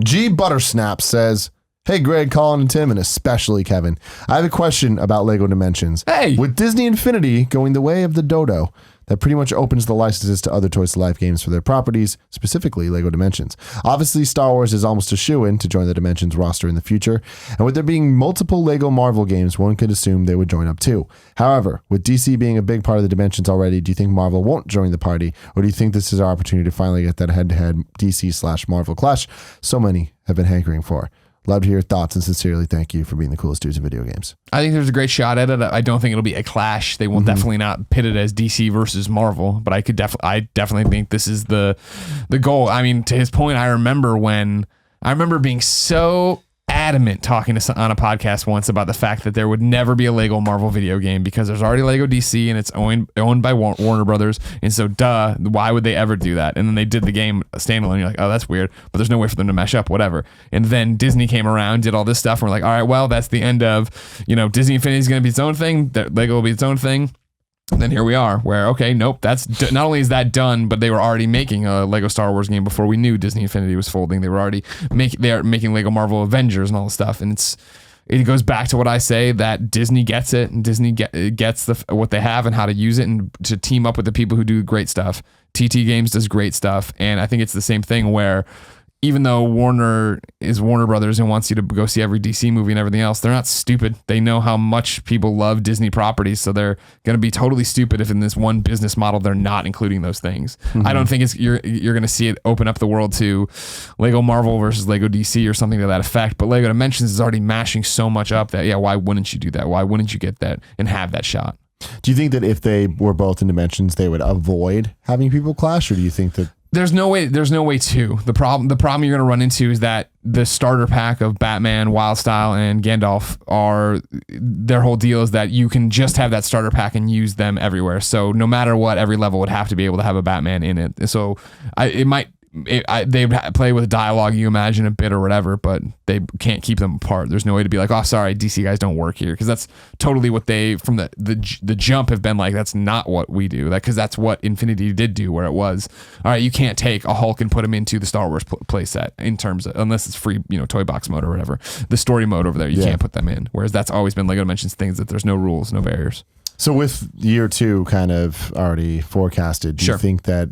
G Buttersnap says, "Hey Greg, Colin, and Tim, and especially Kevin. I have a question about Lego Dimensions. Hey! With Disney Infinity going the way of the dodo, that pretty much opens the licenses to other Toys to Life games for their properties, specifically Lego Dimensions. Obviously, Star Wars is almost a shoo-in to join the Dimensions roster in the future, and with there being multiple Lego Marvel games, one could assume they would join up too. However, with DC being a big part of the Dimensions already, do you think Marvel won't join the party, or do you think this is our opportunity to finally get that head-to-head DC/Marvel clash so many have been hankering for? Love to hear your thoughts and sincerely thank you for being the coolest dudes in video games." I think there's a great shot at it. I don't think it'll be a clash. They will definitely not pit it as DC versus Marvel, but I definitely think this is the goal. I mean, to his point, I remember being so adamant talking to on a podcast once about the fact that there would never be a Lego Marvel video game because there's already Lego DC and it's owned by Warner Brothers, and so why would they ever do that? And then they did the game standalone. You're like, oh, that's weird, but there's no way for them to mesh up, whatever. And then Disney came around, did all this stuff, and we're like, all right, well, that's the end of Disney Infinity is going to be its own thing, that Lego will be its own thing. And then here we are, where that's not only is that done, but they were already making a Lego Star Wars game before we knew Disney Infinity was folding. They were already making Lego Marvel Avengers and all this stuff, and it goes back to what I say, that Disney gets it, and Disney gets what they have and how to use it, and to team up with the people who do great stuff. TT Games does great stuff, and I think it's the same thing where, even though Warner is Warner Brothers and wants you to go see every DC movie and everything else, they're not stupid. They know how much people love Disney properties, so they're going to be totally stupid if in this one business model they're not including those things. I don't think you're going to see it open up the world to Lego Marvel versus Lego DC or something to that effect. But Lego Dimensions is already mashing so much up that why wouldn't you do that? Why wouldn't you get that and have that shot? Do you think that if they were both in Dimensions, they would avoid having people clash, or do you think that? There's no way to. The problem you're going to run into is that the starter pack of Batman, Wildstyle, and Gandalf their whole deal is that you can just have that starter pack and use them everywhere. So no matter what, every level would have to be able to have a Batman in it. So they would play with dialogue, you imagine, a bit or whatever, but they can't keep them apart. There's no way to be like, oh, sorry, DC guys don't work here, because that's totally what they from the jump have been like. That's not what we do. Because that's what Infinity did do, where it was, all right, you can't take a Hulk and put him into the Star Wars play set in terms of, unless it's free, toy box mode or whatever. The story mode over there, you can't put them in. Whereas that's always been Lego Dimensions things, that there's no rules, no barriers. So with year 2 kind of already forecasted, do you think that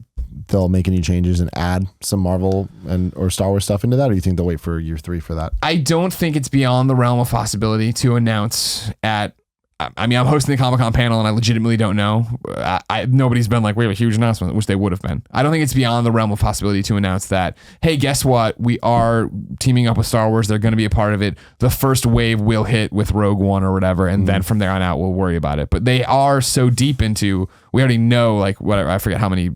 they'll make any changes and add some Marvel or Star Wars stuff into that, or do you think they'll wait for year 3 for that? I don't think it's beyond the realm of possibility to announce I mean, I'm hosting the Comic-Con panel and I legitimately don't know. Nobody's been like, we have a huge announcement, which they would have been. I don't think it's beyond the realm of possibility to announce that, hey, guess what? We are teaming up with Star Wars. They're going to be a part of it. The first wave will hit with Rogue One or whatever, and then from there on out, we'll worry about it. But they are so deep into, we already know, like, whatever, I forget how many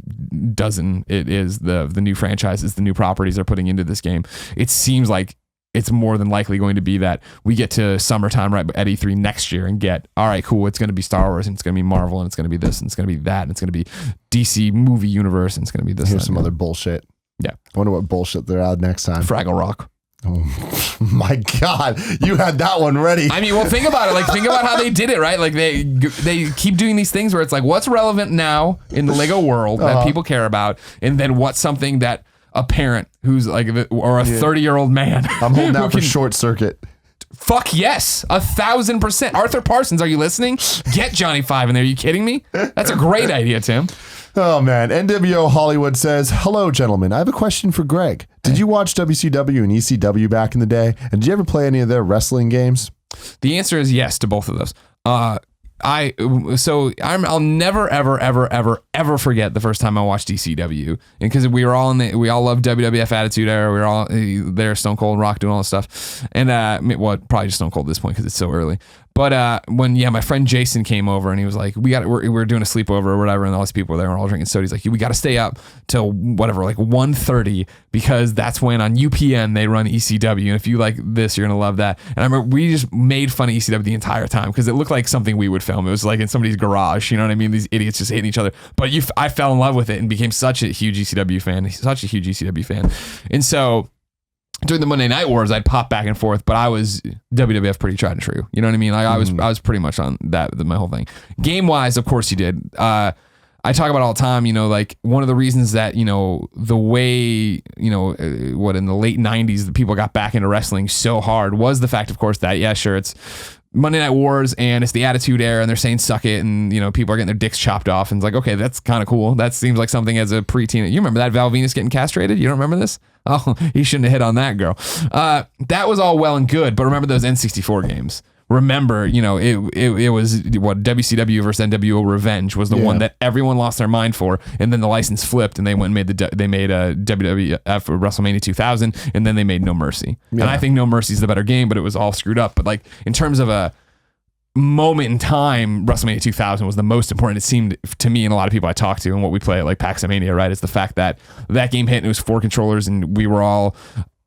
dozen it is, the new franchises, the new properties they're putting into this game. It seems like it's more than likely going to be that we get to summertime right at E3 next year and get, all right, cool, it's going to be Star Wars and it's going to be Marvel and it's going to be this and it's going to be that and it's going to be DC movie universe and it's going to be this. Here's some other bullshit. Yeah. I wonder what bullshit they're out next time. Fraggle Rock. Oh my God, you had that one ready. I mean, well, think about it. Like, think about how they did it, right? Like, they keep doing these things where it's like, what's relevant now in the Lego world that people care about, and then what's something that a parent who's like, or a 30-year-old man. I'm holding out for Short Circuit. Fuck yes, 1,000%. Arthur Parsons, are you listening? Get Johnny Five in there. Are you kidding me? That's a great idea, Tim. Oh man, NWO Hollywood says, hello gentlemen, I have a question for Greg. Did you watch WCW and ECW back in the day? And did you ever play any of their wrestling games? The answer is yes to both of those. I'll never ever forget the first time I watched ECW, and because we all loved WWF Attitude Era, we were all there, Stone Cold and Rock doing all this stuff, and probably just Stone Cold at this point because it's so early. But when my friend Jason came over and he was like, we're doing a sleepover or whatever, and all these people were there and all drinking soda. He's like, we got to stay up till whatever, like 1:30, because that's when on UPN they run ECW, and if you like this, you're gonna love that. And I remember we just made fun of ECW the entire time because it looked like something we would film. It was like in somebody's garage, you know what I mean? These idiots just hitting each other. But I fell in love with it and became such a huge ECW fan. And so during the Monday Night Wars, I'd pop back and forth, but I was WWF pretty tried and true. You know what I mean? Like I was pretty much on that, my whole thing. Game wise, of course you did. I talk about it all the time, like one of the reasons that, the way, in the late 90s, the people got back into wrestling so hard was the fact, of course, that, yeah, sure, it's Monday Night Wars and it's the Attitude Era and they're saying suck it and, people are getting their dicks chopped off and it's like, okay, that's kind of cool. That seems like something as a preteen. You remember that Val Venus getting castrated? You don't remember this? Oh, he shouldn't have hit on that girl. That was all well and good, but remember those N64 games. Remember, it was what WCW versus NWO Revenge was the one that everyone lost their mind for, and then the license flipped, and they went and made a WWF WrestleMania 2000, and then they made No Mercy. Yeah. And I think No Mercy is the better game, but it was all screwed up. But like in terms of a moment in time, WrestleMania 2000 was the most important. It seemed to me and a lot of people I talked to, and what we play at like PAX Mania, right? Is the fact that game hit and it was 4 controllers, and we were all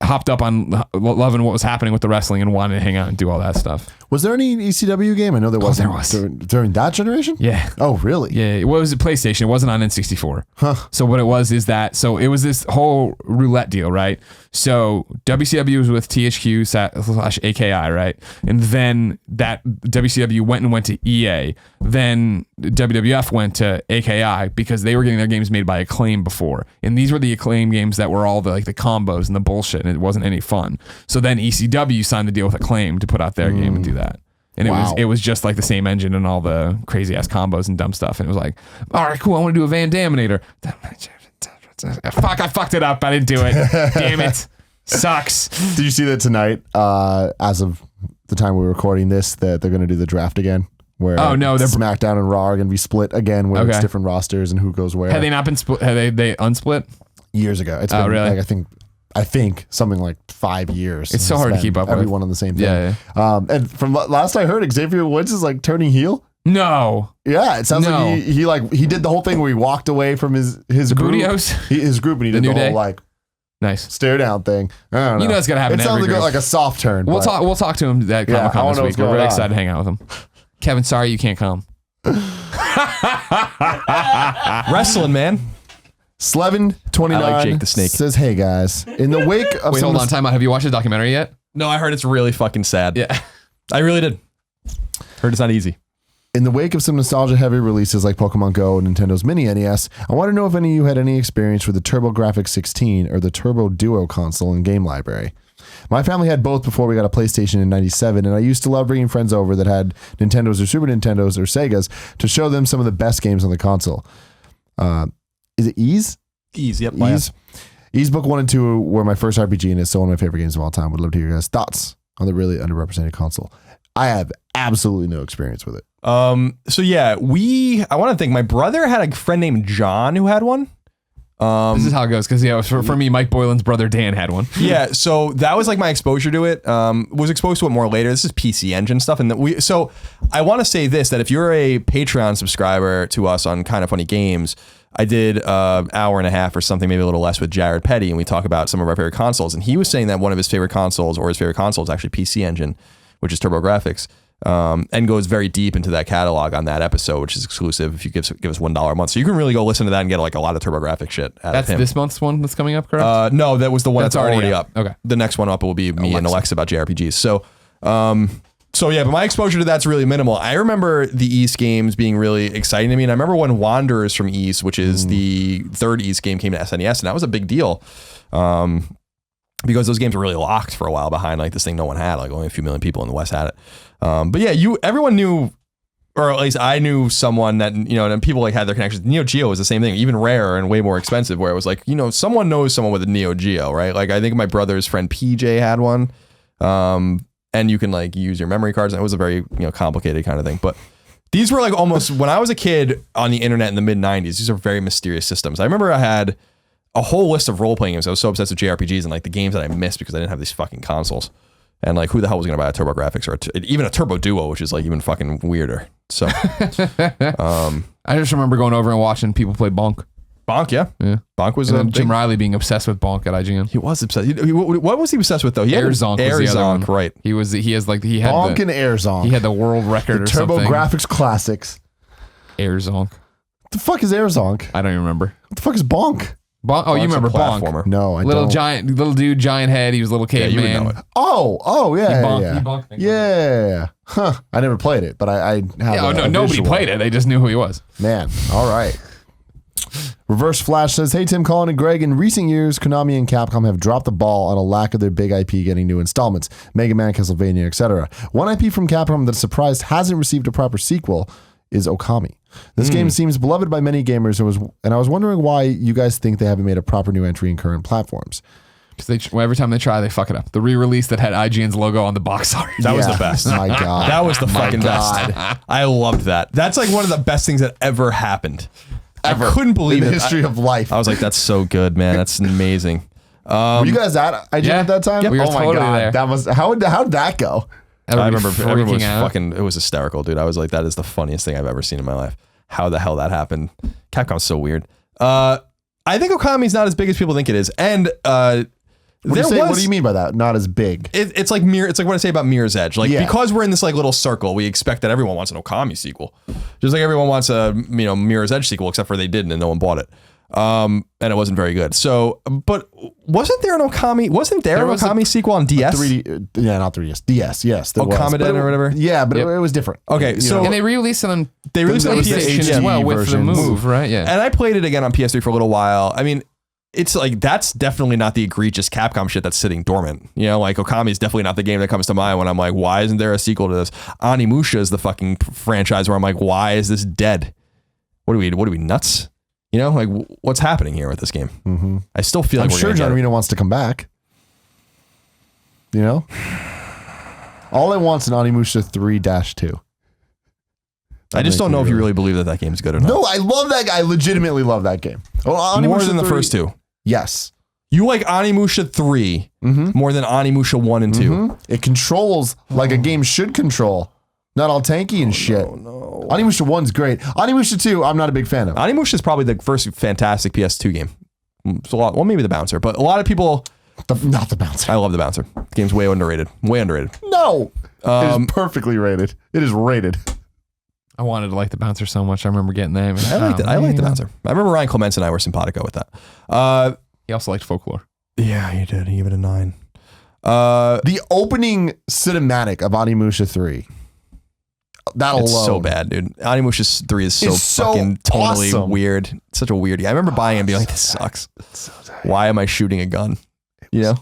hopped up on loving what was happening with the wrestling and wanted to hang out and do all that stuff. Was there any ECW game? I know there was. There was. During that generation? Yeah. Oh, really? Yeah. It was a PlayStation. It wasn't on N64. Huh. So what it was is that, so it was this whole roulette deal, right? So WCW was with THQ/AKI, right? And then that WCW went to EA. Then WWF went to AKI because they were getting their games made by Acclaim before. And these were the Acclaim games that were all the the combos and the bullshit, and it wasn't any fun. So then ECW signed the deal with Acclaim to put out their game and do that. And it was just like the same engine and all the crazy ass combos and dumb stuff. And it was like, all right, cool, I want to do a Van Daminator. Fuck, I fucked it up. I didn't do it. Damn it. Sucks. Did you see that tonight, as of the time we're recording this, that they're going to do the draft again? Where SmackDown and Raw are going to be split again, where it's different rosters and who goes where. Have they not been split? Have they unsplit? Years ago. It's been really? Like, I think something like 5 years. It's so hard to keep up with. Everyone on the same thing. Yeah. And from last I heard, Xavier Woods is like turning heel. No. Yeah, it sounds like he did the whole thing where he walked away from his group. His group, and he did the whole like nice stare down thing. I don't know. It's gonna happen. It sounds like a soft turn. We'll talk to him at Comic-Con this week. We're very excited to hang out with him. Kevin, sorry you can't come. Wrestling, man. Slevin29 I like Jake the Snake. Says, hey guys, in the wake of Wait, hold on, time out. Have you watched the documentary yet? No, I heard it's really fucking sad. Yeah. I really did. Heard it's not easy. In the wake of some nostalgia-heavy releases like Pokemon Go and Nintendo's Mini NES, I want to know if any of you had any experience with the TurboGrafx 16 or the Turbo Duo console and game library. My family had both before we got a PlayStation in 97, and I used to love bringing friends over that had Nintendos or Super Nintendos or Segas to show them some of the best games on the console. Is it Ys? Ys, yep. Ys. Ys Book 1 and 2 were my first RPG, and it's still one of my favorite games of all time. Would love to hear your guys' thoughts on the really underrepresented console. I have absolutely no experience with it. So yeah, I want to think my brother had a friend named John who had one. This is how it goes, because for me, Mike Boylan's brother Dan had one. Yeah, so that was like my exposure to it. Was exposed to it more later. This is PC Engine stuff, and so I want to say this, that if you're a Patreon subscriber to us on Kind of Funny Games, I did an hour and a half or something, maybe a little less, with Jared Petty, and we talk about some of our favorite consoles. And he was saying that one of his favorite consoles, or his favorite console, is actually PC Engine, which is TurboGrafx. And goes very deep into that catalog on that episode, which is exclusive if you give us $1 a month. So you can really go listen to that and get like a lot of TurboGrafx shit out of him. That's this month's one that's coming up, correct? No, that was the one that's already up. Okay. The next one up will be me and Alexa about JRPGs. So yeah, but my exposure to that's really minimal. I remember the East games being really exciting to me. And I remember when Wanderers from East, which is the third East game, came to SNES, and that was a big deal. Because those games were really locked for a while behind like this thing no one had, like only a few million people in the West had it. But yeah, everyone knew, or at least I knew someone that, and people like had their connections. Neo Geo was the same thing, even rarer and way more expensive, where it was like, someone knows someone with a Neo Geo, right? Like I think my brother's friend PJ had one. And you can like use your memory cards. And it was a very, complicated kind of thing. But these were like almost, when I was a kid on the internet in the mid 90s, these are very mysterious systems. I remember I had a whole list of role-playing games. I was so obsessed with JRPGs and like the games that I missed because I didn't have these fucking consoles. And like, who the hell was going to buy a TurboGrafx or even a Turbo Duo, which is like even fucking weirder. So, I just remember going over and watching people play Bonk. Bonk, yeah. Bonk was Jim Riley being obsessed with Bonk at IGN. He was obsessed. What was he obsessed with though? He had Airzonk. Airzonk, right? He had Bonk and Airzonk. He had the world record or something. TurboGrafx Classics. Airzonk. What the fuck is Airzonk? I don't even remember. What the fuck is Bonk? Oh, you remember Bonk? No, I don't. Little dude, giant head. He was a little caveman. Yeah, you would know it. Oh, yeah, He bonked things. Yeah. Huh. I never played it, but I have nobody played it. They just knew who he was. Man, all right. Reverse Flash says, hey, Tim, Colin, and Greg. In recent years, Konami and Capcom have dropped the ball on a lack of their big IP getting new installments. Mega Man, Castlevania, etc. One IP from Capcom that is surprised hasn't received a proper sequel is Okami. This game seems beloved by many gamers, and I was wondering why you guys think they haven't made a proper new entry in current platforms. Because every time they try, they fuck it up. The re-release that had IGN's logo on the box art. That was the best. My God. That was the fucking best. I loved that. That's like one of the best things that ever happened. Ever. I couldn't believe in it. the history of life. I was like, that's so good, man. That's amazing. Were you guys at IGN at that time? Yep, we were oh my totally God. there. That was how'd that go? I remember everyone was out. fucking, it was hysterical, dude. I was like, that is the funniest thing I've ever seen in my life. How the hell that happened? Capcom's so weird. I think Okami's not as big as people think it is. And what do you mean by that? Not as big. It's like what I say about Mirror's Edge. Like because we're in this like little circle, we expect that everyone wants an Okami sequel. Just like everyone wants a Mirror's Edge sequel, except for they didn't and no one bought it. And it wasn't very good. So, but wasn't there an Okami? Wasn't there an Okami sequel on DS? 3D, yeah, not 3DS. DS, yes. Okamiden or whatever. Yeah, but it was different. Okay, so and they re-released it on the PlayStation as well with the Move, right? Yeah. And I played it again on PS3 for a little while. I mean, it's like that's definitely not the egregious Capcom shit that's sitting dormant. Like Okami is definitely not the game that comes to mind when I'm like, why isn't there a sequel to this? Onimusha is the fucking franchise where I'm like, why is this dead? What are we nuts? Like what's happening here with this game? Mm-hmm. I still feel like I'm sure John Reno wants to come back. All I want's an Onimusha 3-2. I just don't know if you really believe that game's good or not. No, I love that guy. I legitimately love that game. More than the first two. Yes. You like Onimusha 3 more than Onimusha 1 and 2. It controls like a game should control. Not all tanky and shit. No. Onimusha 1's great. Onimusha 2, I'm not a big fan of. Onimusha is probably the first fantastic PS2 game. It's a lot. Well, maybe the Bouncer, but a lot of people. Not the Bouncer. I love the Bouncer. The game's way underrated. Way underrated. No. It is perfectly rated. It is rated. I wanted to like the Bouncer so much. I remember getting that. I liked it. I liked the Bouncer. I remember Ryan Clements and I were simpatico with that. He also liked Folklore. Yeah, he did. He gave it a 9. The opening cinematic of Onimusha 3. That alone. It's so bad, dude. Onimusha 3 is so fucking totally awesome. Weird. It's such a weird game. I remember buying it and being like, this sucks. Why am I shooting a gun?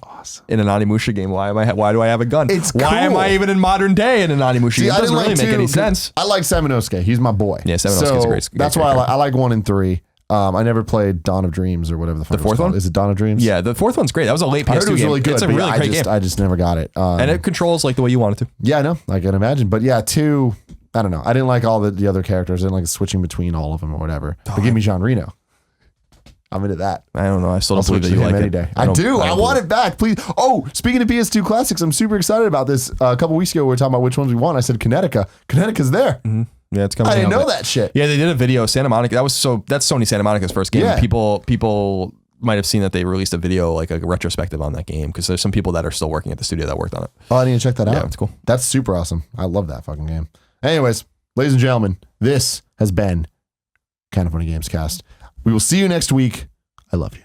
Awesome. In an Onimusha game, why do I have a gun? It's why am I even in modern day in an Onimusha game? It doesn't really make any sense. I like Samanosuke. He's my boy. Yeah, Samanosuke's great. That's why I like 1 and 3. I never played Dawn of Dreams or whatever the fuck The fourth one? Is it Dawn of Dreams? Yeah, the fourth one's great. That was a late PS2 I heard it was game. really good. It's a but really yeah, great game. I just never got it. And it controls like the way you want it to. Yeah, I know. I can imagine. But yeah, 2, I don't know. I didn't like all the other characters. I didn't like switching between all of them or whatever. But give me Jean Reno. I'm into that. I don't know. I still don't I'll believe switch that to you him like any it. day. I do. I want it back, please. Oh, speaking of PS2 classics, I'm super excited about this. A couple weeks ago, we were talking about which ones we want. I said Connecticut. Connecticut's there. Mm-hmm. Yeah, it's coming. I didn't out. know that shit. Yeah, they did a video. Santa Monica. That's Sony Santa Monica's first game. Yeah. People might have seen that they released a video, like a retrospective on that game, because there's some people that are still working at the studio that worked on it. Oh, I need to check that out. Yeah, it's cool. That's super awesome. I love that fucking game. Anyways, ladies and gentlemen, this has been Kind of Funny Gamescast. We will see you next week. I love you.